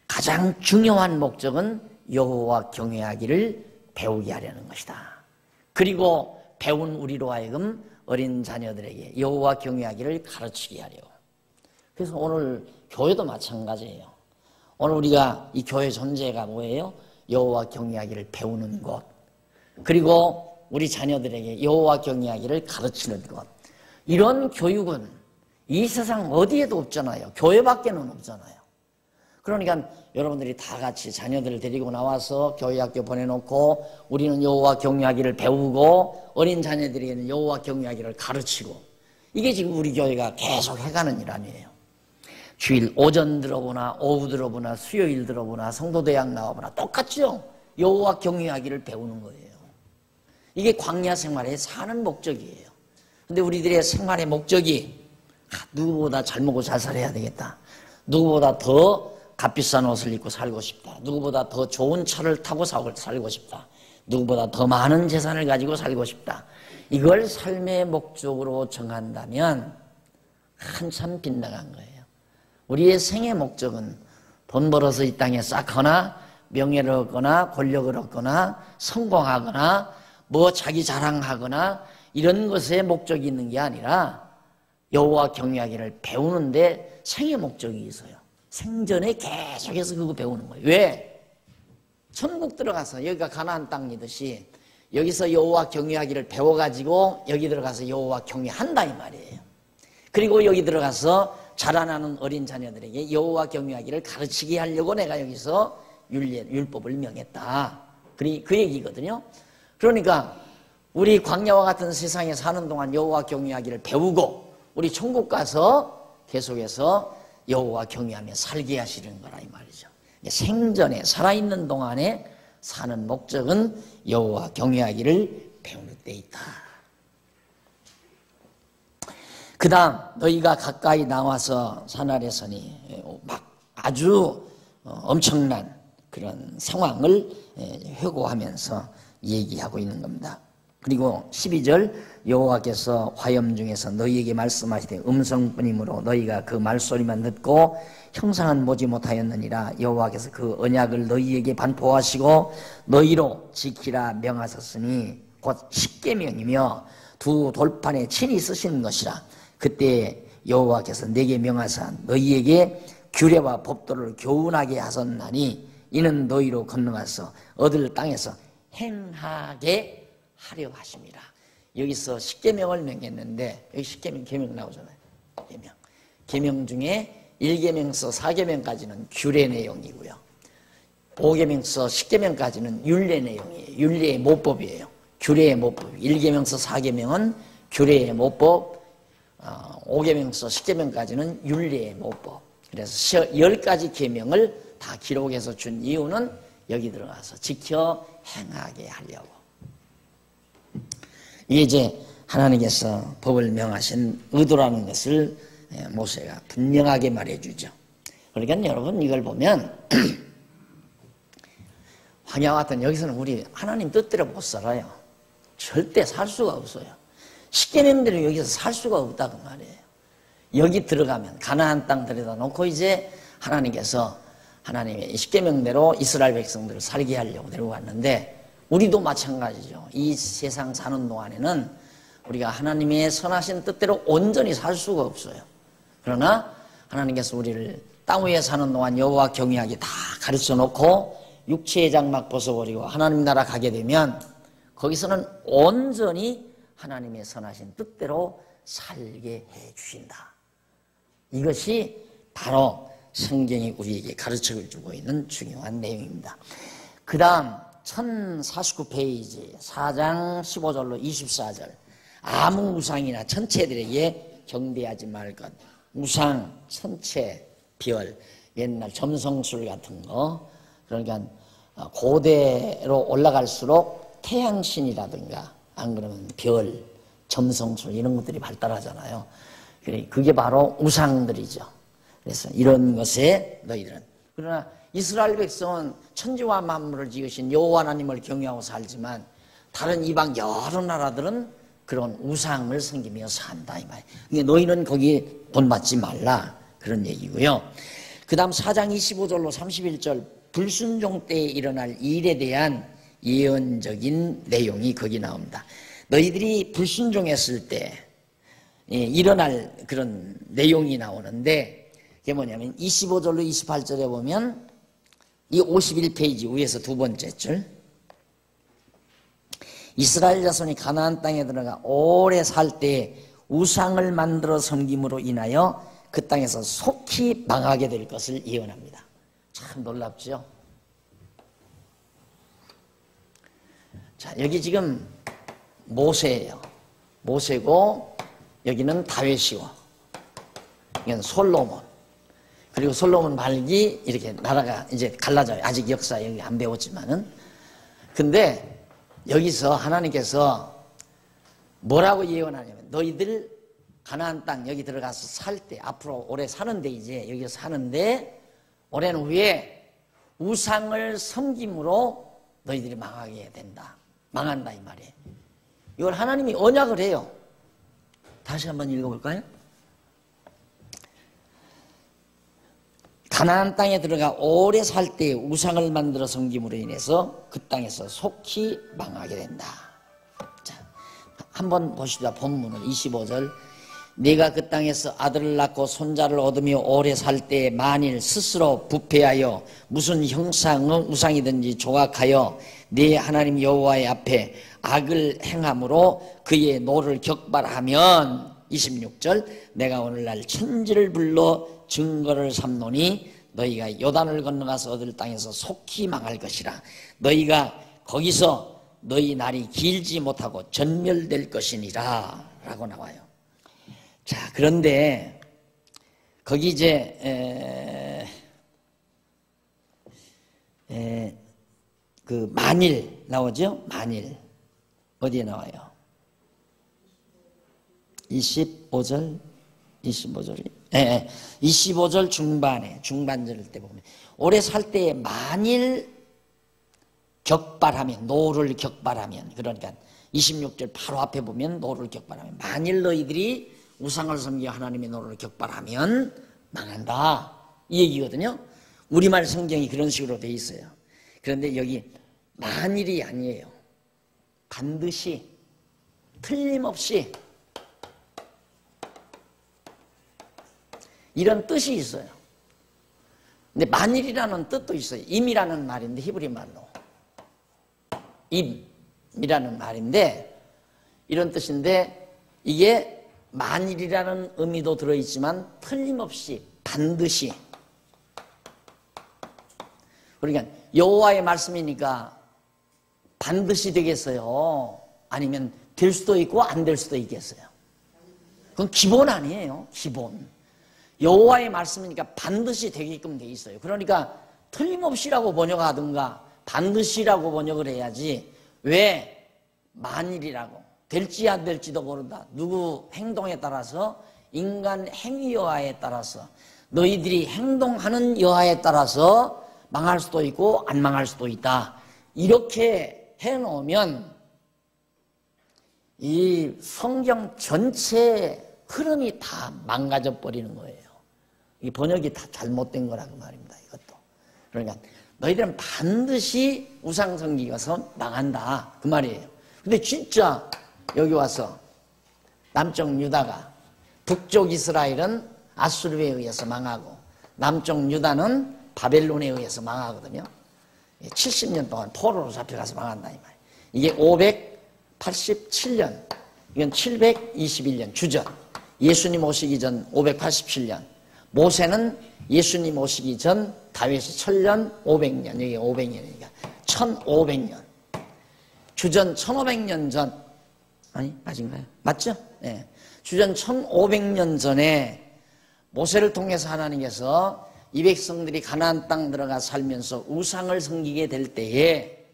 가장 중요한 목적은 여호와 경외하기를 배우게 하려는 것이다. 그리고 배운 우리로 하여금 어린 자녀들에게 여호와 경외하기를 가르치게 하려고. 그래서 오늘 교회도 마찬가지예요. 오늘 우리가 이 교회 존재가 뭐예요? 여호와 경외하기를 배우는 곳, 그리고 우리 자녀들에게 여호와 경외하기를 가르치는 것. 이런 교육은 이 세상 어디에도 없잖아요. 교회밖에는 없잖아요. 그러니까 여러분들이 다 같이 자녀들을 데리고 나와서 교회 학교 보내놓고 우리는 여호와 경외하기를 배우고 어린 자녀들에게는 여호와 경외하기를 가르치고, 이게 지금 우리 교회가 계속 해가는 일 아니에요. 주일 오전 들어보나 오후 들어보나 수요일 들어보나 성도대학 나와보나 똑같죠. 여호와 경외하기를 배우는 거예요. 이게 광야 생활에 사는 목적이에요. 근데 우리들의 생활의 목적이 누구보다 잘 먹고 잘 살아야 되겠다, 누구보다 더 값비싼 옷을 입고 살고 싶다, 누구보다 더 좋은 차를 타고 살고 싶다, 누구보다 더 많은 재산을 가지고 살고 싶다, 이걸 삶의 목적으로 정한다면 한참 빗나간 거예요. 우리의 생의 목적은 돈 벌어서 이 땅에 쌓거나 명예를 얻거나 권력을 얻거나 성공하거나 뭐 자기 자랑하거나 이런 것에 목적이 있는 게 아니라 여호와 경외하기를 배우는데 생의 목적이 있어요. 생전에 계속해서 그거 배우는 거예요. 왜? 천국 들어가서 여기가 가나안 땅이듯이 여기서 여호와 경외하기를 배워가지고 여기 들어가서 여호와 경외한다 이 말이에요. 그리고 여기 들어가서 자라나는 어린 자녀들에게 여호와 경외하기를 가르치게 하려고 내가 여기서 율법을 명했다. 그 얘기거든요. 그러니까 우리 광야와 같은 세상에 사는 동안 여호와 경외하기를 배우고 우리 천국 가서 계속해서 여호와 경외하며 살게 하시는 거라 이 말이죠. 생전에 살아있는 동안에 사는 목적은 여호와 경외하기를 배우는 데 있다. 그 다음 너희가 가까이 나와서 산 아래 서니 막 아주 엄청난 그런 상황을 회고하면서 얘기하고 있는 겁니다. 그리고 12절 여호와께서 화염 중에서 너희에게 말씀하시되 음성뿐이므로 너희가 그 말소리만 듣고 형상은 보지 못하였느니라. 여호와께서 그 언약을 너희에게 반포하시고 너희로 지키라 명하셨으니 곧 십계명이며 두 돌판에 친히 쓰시는 것이라. 그때 여호와께서 내게 명하사 너희에게 규례와 법도를 교훈하게 하셨나니 이는 너희로 건너가서 얻을 땅에서 행하게 하려 하십니다. 여기서 십계명을 명했는데 여기 십계명 계명 나오잖아요. 계명 중에 1계명서 4계명까지는 규례 내용이고요. 5계명서 10계명까지는 율례 내용이에요. 율례의 모법이에요. 규례의 모법. 1계명서 4계명은 규례의 모법, 5계명서 10계명까지는 율례의 모법. 그래서 10가지 계명을 다 기록해서 준 이유는 여기 들어가서 지켜 행하게 하려고. 이게 이제 하나님께서 법을 명하신 의도라는 것을 모세가 분명하게 말해주죠. 그러니까 여러분 이걸 보면 황야와 같은 여기서는 우리 하나님 뜻대로 못 살아요. 절대 살 수가 없어요. 십계명대로 여기서 살 수가 없다고 말이에요. 여기 들어가면 가나안 땅 들여다 놓고 이제 하나님께서 하나님의 십계명대로 이스라엘 백성들을 살게 하려고 데려왔는데 우리도 마찬가지죠. 이 세상 사는 동안에는 우리가 하나님의 선하신 뜻대로 온전히 살 수가 없어요. 그러나 하나님께서 우리를 땅 위에 사는 동안 여호와 경외하기 다 가르쳐 놓고 육체의 장막 벗어버리고 하나님 나라 가게 되면 거기서는 온전히 하나님의 선하신 뜻대로 살게 해 주신다. 이것이 바로 성경이 우리에게 가르쳐 주고 있는 중요한 내용입니다. 그 다음 1049페이지 4장 15절로 24절 아무 우상이나 천체들에게 경배하지 말 것. 우상, 천체, 별, 옛날 점성술 같은 거. 그러니까 고대로 올라갈수록 태양신이라든가 안 그러면 별, 점성술 이런 것들이 발달하잖아요. 그게 바로 우상들이죠. 그래서 이런 것에 너희들은, 그러나 이스라엘 백성은 천지와 만물을 지으신 여호와 하나님을 경외하고 살지만 다른 이방 여러 나라들은 그런 우상을 섬기며 산다 이 말이에요. 그러니까 너희는 거기 돈 받지 말라 그런 얘기고요. 그 다음 4장 25절로 31절 불순종 때에 일어날 일에 대한 예언적인 내용이 거기 나옵니다. 너희들이 불순종했을 때 일어날 그런 내용이 나오는데 그게 뭐냐면 25절로 28절에 보면 이 51페이지 위에서 두 번째 줄 이스라엘 자손이 가나안 땅에 들어가 오래 살 때 우상을 만들어 섬김으로 인하여 그 땅에서 속히 망하게 될 것을 예언합니다. 참 놀랍죠? 자, 여기 지금 모세예요. 모세고 여기는 다윗이고 이건 솔로몬. 그리고 솔로몬 말기 이렇게 나라가 이제 갈라져요. 아직 역사 여기 안 배웠지만은. 근데 여기서 하나님께서 뭐라고 예언하냐면 너희들 가나안 땅 여기 들어가서 살 때 앞으로 오래 사는데 이제 여기서 사는데 오랜 후에 우상을 섬김으로 너희들이 망하게 된다. 망한다 이 말이에요. 이걸 하나님이 언약을 해요. 다시 한번 읽어볼까요? 가나안 땅에 들어가 오래 살 때 우상을 만들어 섬김으로 인해서 그 땅에서 속히 망하게 된다. 자, 한번 보시다 본문을 25절. 네가 그 땅에서 아들을 낳고 손자를 얻으며 오래 살 때 만일 스스로 부패하여 무슨 형상의 우상이든지 조각하여 네 하나님 여호와의 앞에 악을 행함으로 그의 노를 격발하면 26절 내가 오늘날 천지를 불러 증거를 삼노니 너희가 요단을 건너가서 얻을 땅에서 속히 망할 것이라. 너희가 거기서 너희 날이 길지 못하고 전멸될 것이니라 라고 나와요. 자, 그런데 거기 이제 그 만일 나오죠? 만일 어디에 나와요? 25절 25절 중반에 중반절 때 보면 오래 살 때에 만일 격발하면 노를 격발하면 그러니까 26절 바로 앞에 보면 노를 격발하면 만일 너희들이 우상을 섬기어 하나님의 노를 격발하면 망한다 이 얘기거든요. 우리말 성경이 그런 식으로 돼 있어요. 그런데 여기 만일이 아니에요. 반드시 틀림없이 이런 뜻이 있어요. 근데 만일이라는 뜻도 있어요. 임이라는 말인데 히브리 말로 임이라는 말인데 이런 뜻인데 이게 만일이라는 의미도 들어있지만 틀림없이 반드시 그러니까 여호와의 말씀이니까 반드시 되겠어요? 아니면 될 수도 있고 안 될 수도 있겠어요? 그건 기본 아니에요. 기본. 여호와의 말씀이니까 반드시 되게끔 돼 있어요. 그러니까 틀림없이라고 번역하든가 반드시라고 번역을 해야지 왜 만일이라고 될지 안 될지도 모른다. 누구 행동에 따라서 인간 행위 여하에 따라서 너희들이 행동하는 여하에 따라서 망할 수도 있고 안 망할 수도 있다. 이렇게 해놓으면 이 성경 전체의 흐름이 다 망가져 버리는 거예요. 이 번역이 다 잘못된 거라고 말입니다. 이것도. 그러니까 너희들은 반드시 우상 섬기어서 망한다 그 말이에요. 근데 진짜 여기 와서 남쪽 유다가 북쪽 이스라엘은 아수르에 의해서 망하고 남쪽 유다는 바벨론에 의해서 망하거든요. 70년 동안 포로로 잡혀가서 망한다 이 말이에요. 이게 587년 이건 721년 주전 예수님 오시기 전 587년 모세는 예수님 오시기 전 다윗이 1000년 500년 여기 500년이니까 1500년 주전 1500년 전 아니 맞은가요? 맞죠? 네. 주전 1500년 전에 모세를 통해서 하나님께서 이 백성들이 가나안 땅 들어가 살면서 우상을 섬기게 될 때에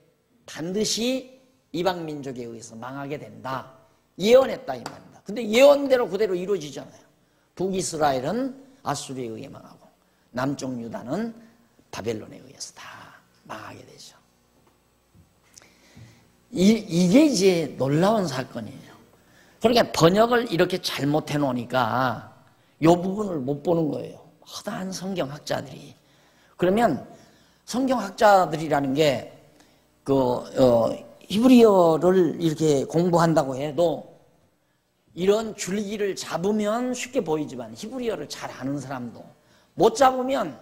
반드시 이방 민족에 의해서 망하게 된다 예언했다 이 말입니다. 근데 예언대로 그대로 이루어지잖아요. 북이스라엘은 아수르에 의해 망하고 남쪽 유다는 바벨론에 의해서 다 망하게 되죠. 이게 이제 놀라운 사건이에요. 그러니까 번역을 이렇게 잘못해 놓으니까 이 부분을 못 보는 거예요. 허다한 성경학자들이. 그러면 성경학자들이라는 게 히브리어를 이렇게 공부한다고 해도 이런 줄기를 잡으면 쉽게 보이지만 히브리어를 잘 아는 사람도 못 잡으면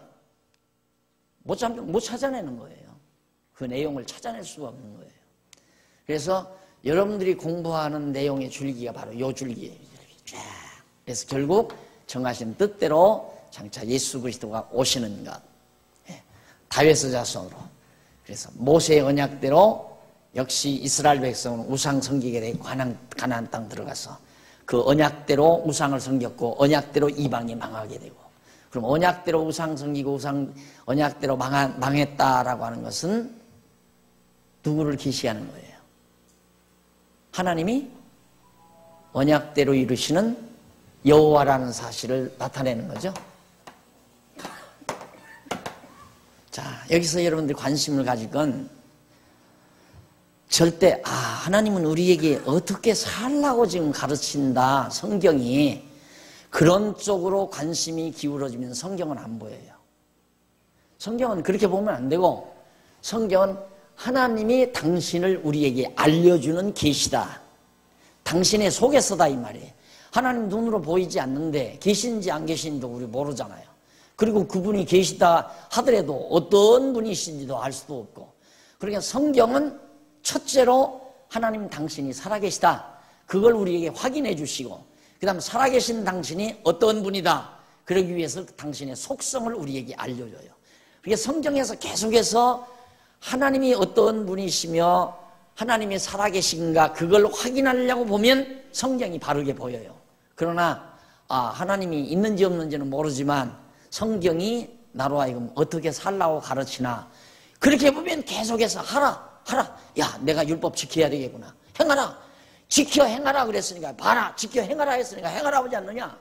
못 찾아내는 거예요. 그 내용을 찾아낼 수가 없는 거예요. 그래서 여러분들이 공부하는 내용의 줄기가 바로 이 줄기예요. 쫙. 그래서 결국 정하신 뜻대로 장차 예수 그리스도가 오시는 것. 다윗의 자손으로. 그래서 모세의 언약대로 역시 이스라엘 백성은 우상 섬기게 되고 가나안 땅 들어가서 그 언약대로 우상을 섬겼고 언약대로 이방이 망하게 되고 그럼 언약대로 우상 섬기고 언약대로 망했다라고 하는 것은 누구를 계시하는 거예요? 하나님이 언약대로 이루시는 여호와라는 사실을 나타내는 거죠. 자, 여기서 여러분들이 관심을 가질 건 절대 하나님은 우리에게 어떻게 살라고 지금 가르친다 성경이 그런 쪽으로 관심이 기울어지면 성경은 안 보여요. 성경은 그렇게 보면 안 되고 성경은 하나님이 당신을 우리에게 알려주는 계시다. 당신의 속에서다 이 말이에요. 하나님 눈으로 보이지 않는데 계신지 안 계신지도 우리 모르잖아요. 그리고 그분이 계시다 하더라도 어떤 분이신지도 알 수도 없고, 그러니까 성경은 첫째로 하나님 당신이 살아계시다, 그걸 우리에게 확인해 주시고, 그 다음 살아계신 당신이 어떤 분이다, 그러기 위해서 당신의 속성을 우리에게 알려줘요. 그게 성경에서 계속해서 하나님이 어떤 분이시며 하나님이 살아계신가 그걸 확인하려고 보면 성경이 바르게 보여요. 그러나 하나님이 있는지 없는지는 모르지만 성경이 나로 하여금 어떻게 살라고 가르치나, 그렇게 보면 계속해서 하라 야 내가 율법 지켜야 되겠구나, 행하라, 지켜 행하라 그랬으니까 봐라, 지켜 행하라 했으니까 행하라 하지 않느냐,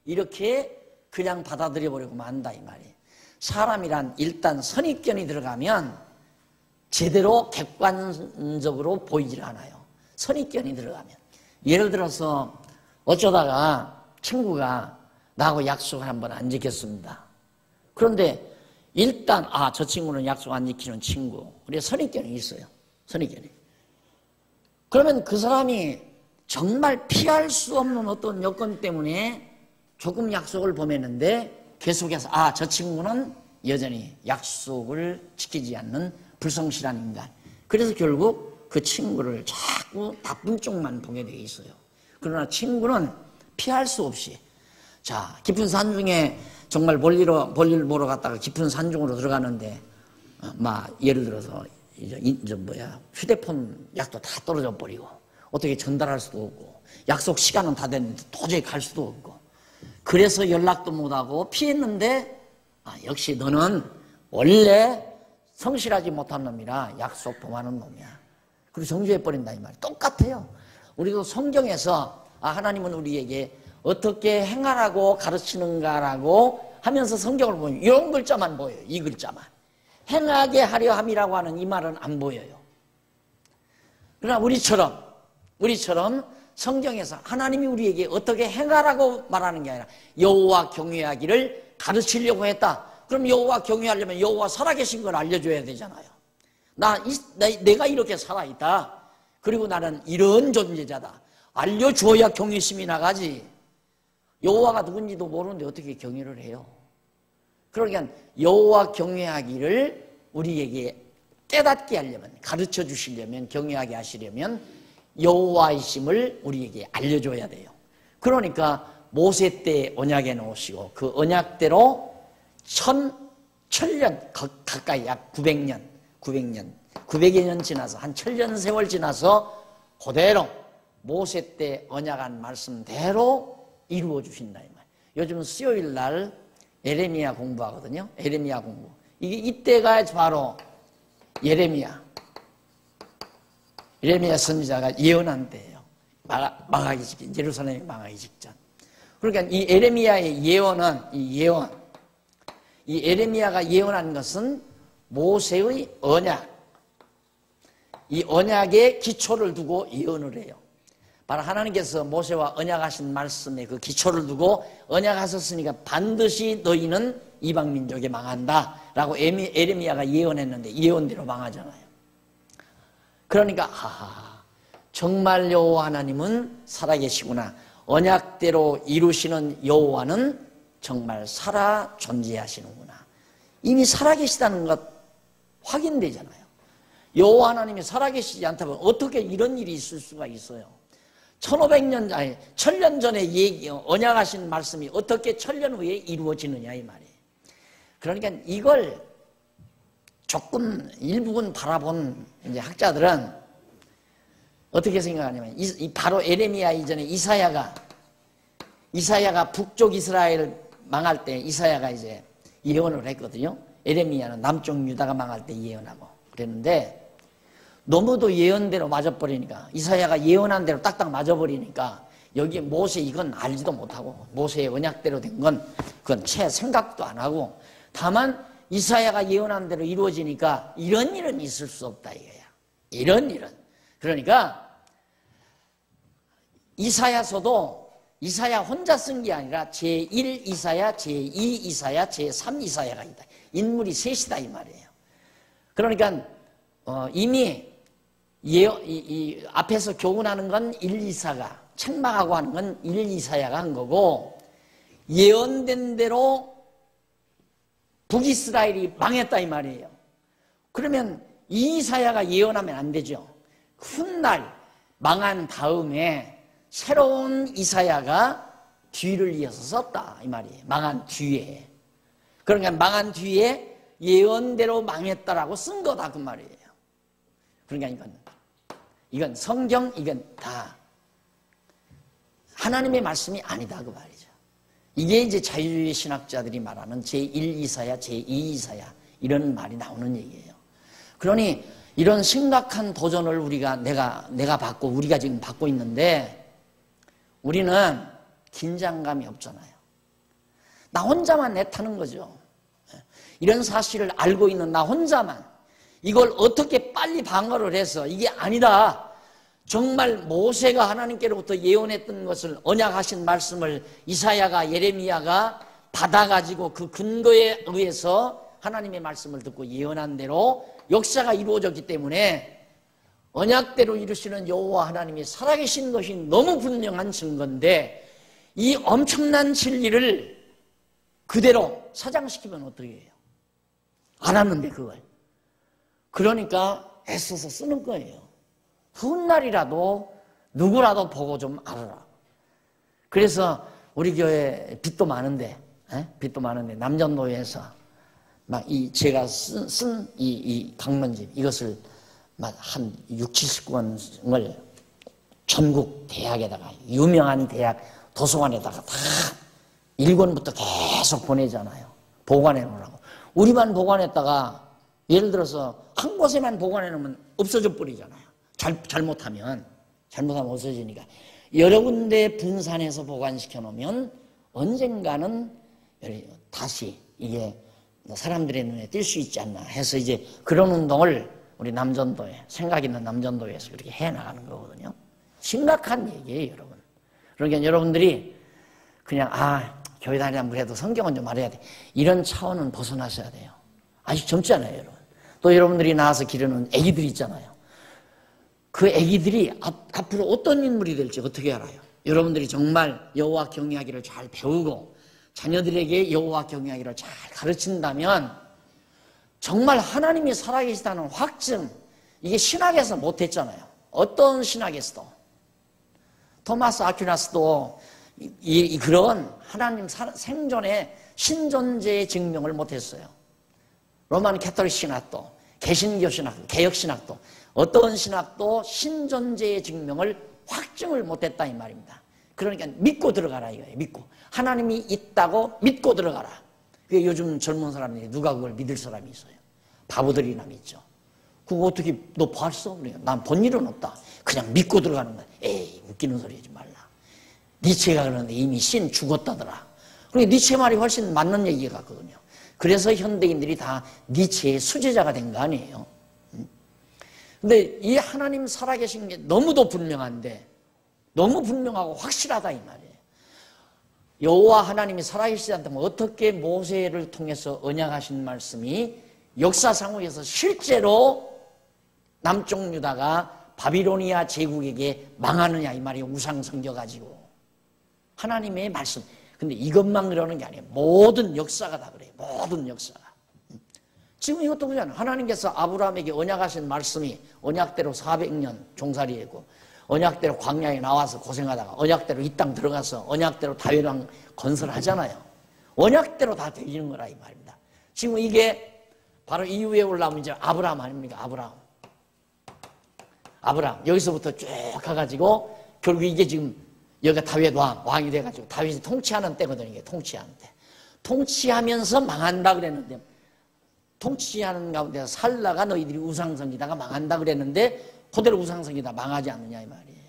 이렇게 그냥 받아들여 버리고 만다 이 말이에요. 사람이란 일단 선입견이 들어가면 제대로 객관적으로 보이질 않아요. 선입견이 들어가면. 예를 들어서 어쩌다가 친구가 나하고 약속을 한번 안 지켰습니다. 그런데 일단 저 친구는 약속 안 지키는 친구, 그래서 선입견이 있어요. 선입견이. 그러면 그 사람이 정말 피할 수 없는 어떤 여건 때문에 조금 약속을 범했는데 계속해서 저 친구는 여전히 약속을 지키지 않는 불성실한 인간. 그래서 결국 그 친구를 자꾸 나쁜 쪽만 보게 돼 있어요. 그러나 친구는 피할 수 없이, 자, 깊은 산 중에 정말 볼일 보러 갔다가 깊은 산 중으로 들어가는데, 예를 들어서, 휴대폰 약도 다 떨어져 버리고, 어떻게 전달할 수도 없고, 약속 시간은 다 됐는데 도저히 갈 수도 없고, 그래서 연락도 못하고 피했는데, 역시 너는 원래 성실하지 못한 놈이라 약속 범하는 놈이야. 그리고 정죄해버린다 이 말. 똑같아요. 우리도 성경에서 하나님은 우리에게 어떻게 행하라고 가르치는가라고 하면서 성경을 보면 이런 글자만 보여요. 이 글자만. 행하게 하려 함이라고 하는 이 말은 안 보여요. 그러나 우리처럼 성경에서 하나님이 우리에게 어떻게 행하라고 말하는 게 아니라 여호와 경외하기를 가르치려고 했다. 그럼 여호와 경외하려면 여호와 살아계신 걸 알려줘야 되잖아요. 내가 이렇게 살아있다. 그리고 나는 이런 존재자다. 알려줘야 경외심이 나가지. 여호와가 누군지도 모르는데 어떻게 경외를 해요? 그러니까 여호와 경외하기를 우리에게 깨닫게 하려면, 가르쳐 주시려면, 경외하게 하시려면 여호와이심을 우리에게 알려줘야 돼요. 그러니까 모세 때 언약에 놓으시고 그 언약대로 천년 가까이 약 900여 년 지나서 한 1000년 세월 지나서 그대로 모세 때 언약한 말씀대로 이루어 주신다 이 말. 요즘 수요일 날 예레미야 공부하거든요. 예레미야 공부. 이때가 바로 예레미야 선지자가 예언한 때예요. 망하기 직전, 예루살렘이 망하기 직전. 그러니까 이 예레미야의 예언은 이 예레미야가 예언한 것은 모세의 언약, 이 언약의 기초를 두고 예언을 해요. 바로 하나님께서 모세와 언약하신 말씀에 그 기초를 두고 언약하셨으니까 반드시 너희는 이방 민족에 망한다 라고 예레미야가 예언했는데 예언대로 망하잖아요. 그러니까 정말 여호와 하나님은 살아계시구나. 언약대로 이루시는 여호와는 정말 살아 존재하시는구나. 이미 살아계시다는 것 확인되잖아요. 여호와 하나님이 살아계시지 않다면 어떻게 이런 일이 있을 수가 있어요? 1000년 전에 언약하신 말씀이 어떻게 1000년 후에 이루어지느냐 이 말이에요. 그러니까 이걸 조금 일부분 바라본 이제 학자들은 어떻게 생각하냐면 바로 예레미야 이전에 이사야가 북쪽 이스라엘 망할 때 이사야가 이제 예언을 했거든요. 예레미야는 남쪽 유다가 망할 때 예언하고 그랬는데 너무도 예언대로 맞아버리니까, 이사야가 예언한 대로 딱딱 맞아버리니까 여기에 모세 이건 알지도 못하고 모세의 언약대로 된 건 그건 채 생각도 안 하고, 다만 이사야가 예언한 대로 이루어지니까 이런 일은 있을 수 없다 이거야. 이런 일은. 그러니까 이사야서도 이사야 혼자 쓴 게 아니라 제1 이사야, 제2 이사야, 제3 이사야가 있다. 인물이 셋이다 이 말이에요. 그러니까 이미 앞에서 교훈하는 건 1, 2사가, 책망하고 하는 건 1, 2사야가 한 거고, 예언된 대로 북이스라엘이 망했다 이 말이에요. 그러면 이사야가 예언하면 안 되죠. 훗날 망한 다음에 새로운 이사야가 뒤를 이어서 썼다 이 말이에요. 망한 뒤에. 그러니까 망한 뒤에 예언대로 망했다라고 쓴 거다 그 말이에요. 그러니까 이건 성경, 이건 다 하나님의 말씀이 아니다 그 말이죠. 이게 이제 자유주의 신학자들이 말하는 제1 이사야, 제2 이사야 이런 말이 나오는 얘기예요. 그러니 이런 심각한 도전을 내가 받고 우리가 지금 받고 있는데 우리는 긴장감이 없잖아요. 나 혼자만 애타는 거죠. 이런 사실을 알고 있는 나 혼자만 이걸 어떻게 빨리 방어를 해서 이게 아니다. 정말 모세가 하나님께로부터 예언했던 것을 언약하신 말씀을 이사야가 예레미야가 받아가지고 그 근거에 의해서 하나님의 말씀을 듣고 예언한 대로 역사가 이루어졌기 때문에 언약대로 이루시는 여호와 하나님이 살아계신 것이 너무 분명한 증거인데 이 엄청난 진리를 그대로 사장시키면 어떻게 해요? 안 하는데 그걸. 그러니까 애써서 쓰는 거예요. 훗날이라도 누구라도 보고 좀 알아라. 그래서 우리 교회 빚도 많은데 남전도에서 막 제가 쓴 이 강론집 이것을 막 한 6, 70권을 전국 대학에다가 유명한 대학 도서관에다가 다 1권부터 계속 보내잖아요. 보관해 놓으라고. 우리만 보관했다가 예를 들어서 한 곳에만 보관해 놓으면 없어져 버리잖아요. 잘못하면 없어지니까 여러 군데 분산해서 보관시켜 놓으면 언젠가는 다시 이게 사람들의 눈에 띌 수 있지 않나 해서 이제 그런 운동을 우리 남전도에 생각 있는 남전도에서 그렇게 해나가는 거거든요. 심각한 얘기예요, 여러분. 그러니까 여러분들이 그냥 교회 다니면 그래도 성경은 좀 알아야 돼. 이런 차원은 벗어나셔야 돼요. 아직 젊잖아요, 여러분. 또 여러분들이 나와서 기르는 애기들이 있잖아요. 그 애기들이 앞으로 어떤 인물이 될지 어떻게 알아요? 여러분들이 정말 여호와 경외하기를 잘 배우고 자녀들에게 여호와 경외하기를 잘 가르친다면 정말 하나님이 살아계시다는 확증, 이게 신학에서 못했잖아요. 어떤 신학에서도. 토마스 아퀴나스도 그런 하나님 생존의 신존재의 증명을 못했어요. 로만 캐톨릭 신학도, 개신교 신학도, 개혁 신학도 어떤 신학도 신존재의 증명을 확증을 못했다 이 말입니다. 그러니까 믿고 들어가라 이거예요. 믿고 하나님이 있다고 믿고 들어가라. 그게 요즘 젊은 사람들이 누가 그걸 믿을 사람이 있어요? 바보들이나 믿죠. 그거 어떻게 너 봤어? 난 본 일은 없다. 그냥 믿고 들어가는 거야. 에이 웃기는 소리 하지 말라. 니체가 그러는데 이미 신 죽었다더라. 그러니까 니체 말이 훨씬 맞는 얘기 같거든요. 그래서 현대인들이 다 니체의 수제자가 된 거 아니에요. 근데 이 하나님 살아계신 게 너무도 분명한데 너무 분명하고 확실하다 이 말이에요. 여호와 하나님이 살아계시지 않다면 어떻게 모세를 통해서 언약하신 말씀이 역사상으로서 실제로 남쪽 유다가 바비로니아 제국에게 망하느냐 이 말이에요. 우상 섬겨가지고 하나님의 말씀. 근데 이것만 그러는 게 아니에요. 모든 역사가 다 그래요. 모든 역사가. 지금 이것도 그렇잖아요. 하나님께서 아브라함에게 언약하신 말씀이 언약대로 400년 종살이했고 언약대로 광야에 나와서 고생하다가 언약대로 이 땅 들어가서 언약대로 다윗왕 건설하잖아요. 언약대로 다 되는 거라 이 말입니다. 지금 이게 바로 이후에 올라오면 이제 아브라함 아닙니까? 아브라함 여기서부터 쭉 가가지고 결국 이게 지금 여기가 다윗 왕이 돼가지고 다윗이 통치하는 때거든요. 이게 통치하는 때. 통치하면서 망한다 그랬는데 통치하는 가운데서 살다가 너희들이 우상성기다가 망한다 그랬는데 그대로 우상성기다 망하지 않느냐 이 말이에요.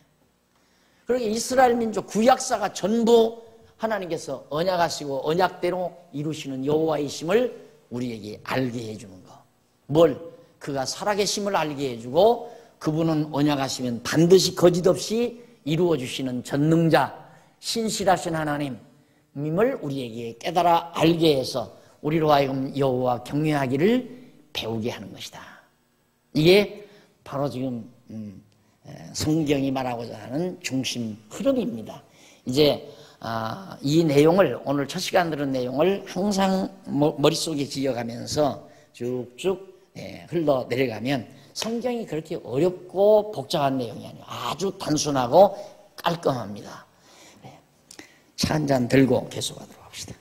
그러니까 이스라엘 민족 구약사가 전부 하나님께서 언약하시고 언약대로 이루시는 여호와이심을 우리에게 알게 해주는 거. 뭘? 그가 살아계심을 알게 해주고 그분은 언약하시면 반드시 거짓없이 이루어주시는 전능자 신실하신 하나님임을 우리에게 깨달아 알게 해서 우리로 하여금 여호와 경외하기를 배우게 하는 것이다. 이게 바로 지금 성경이 말하고자 하는 중심 흐름입니다. 이제 이 내용을, 오늘 첫 시간 들은 내용을 항상 머릿속에 기억하면서 쭉쭉 흘러내려가면 성경이 그렇게 어렵고 복잡한 내용이 아니에요. 아주 단순하고 깔끔합니다. 차 한 잔 들고 계속하도록 합시다.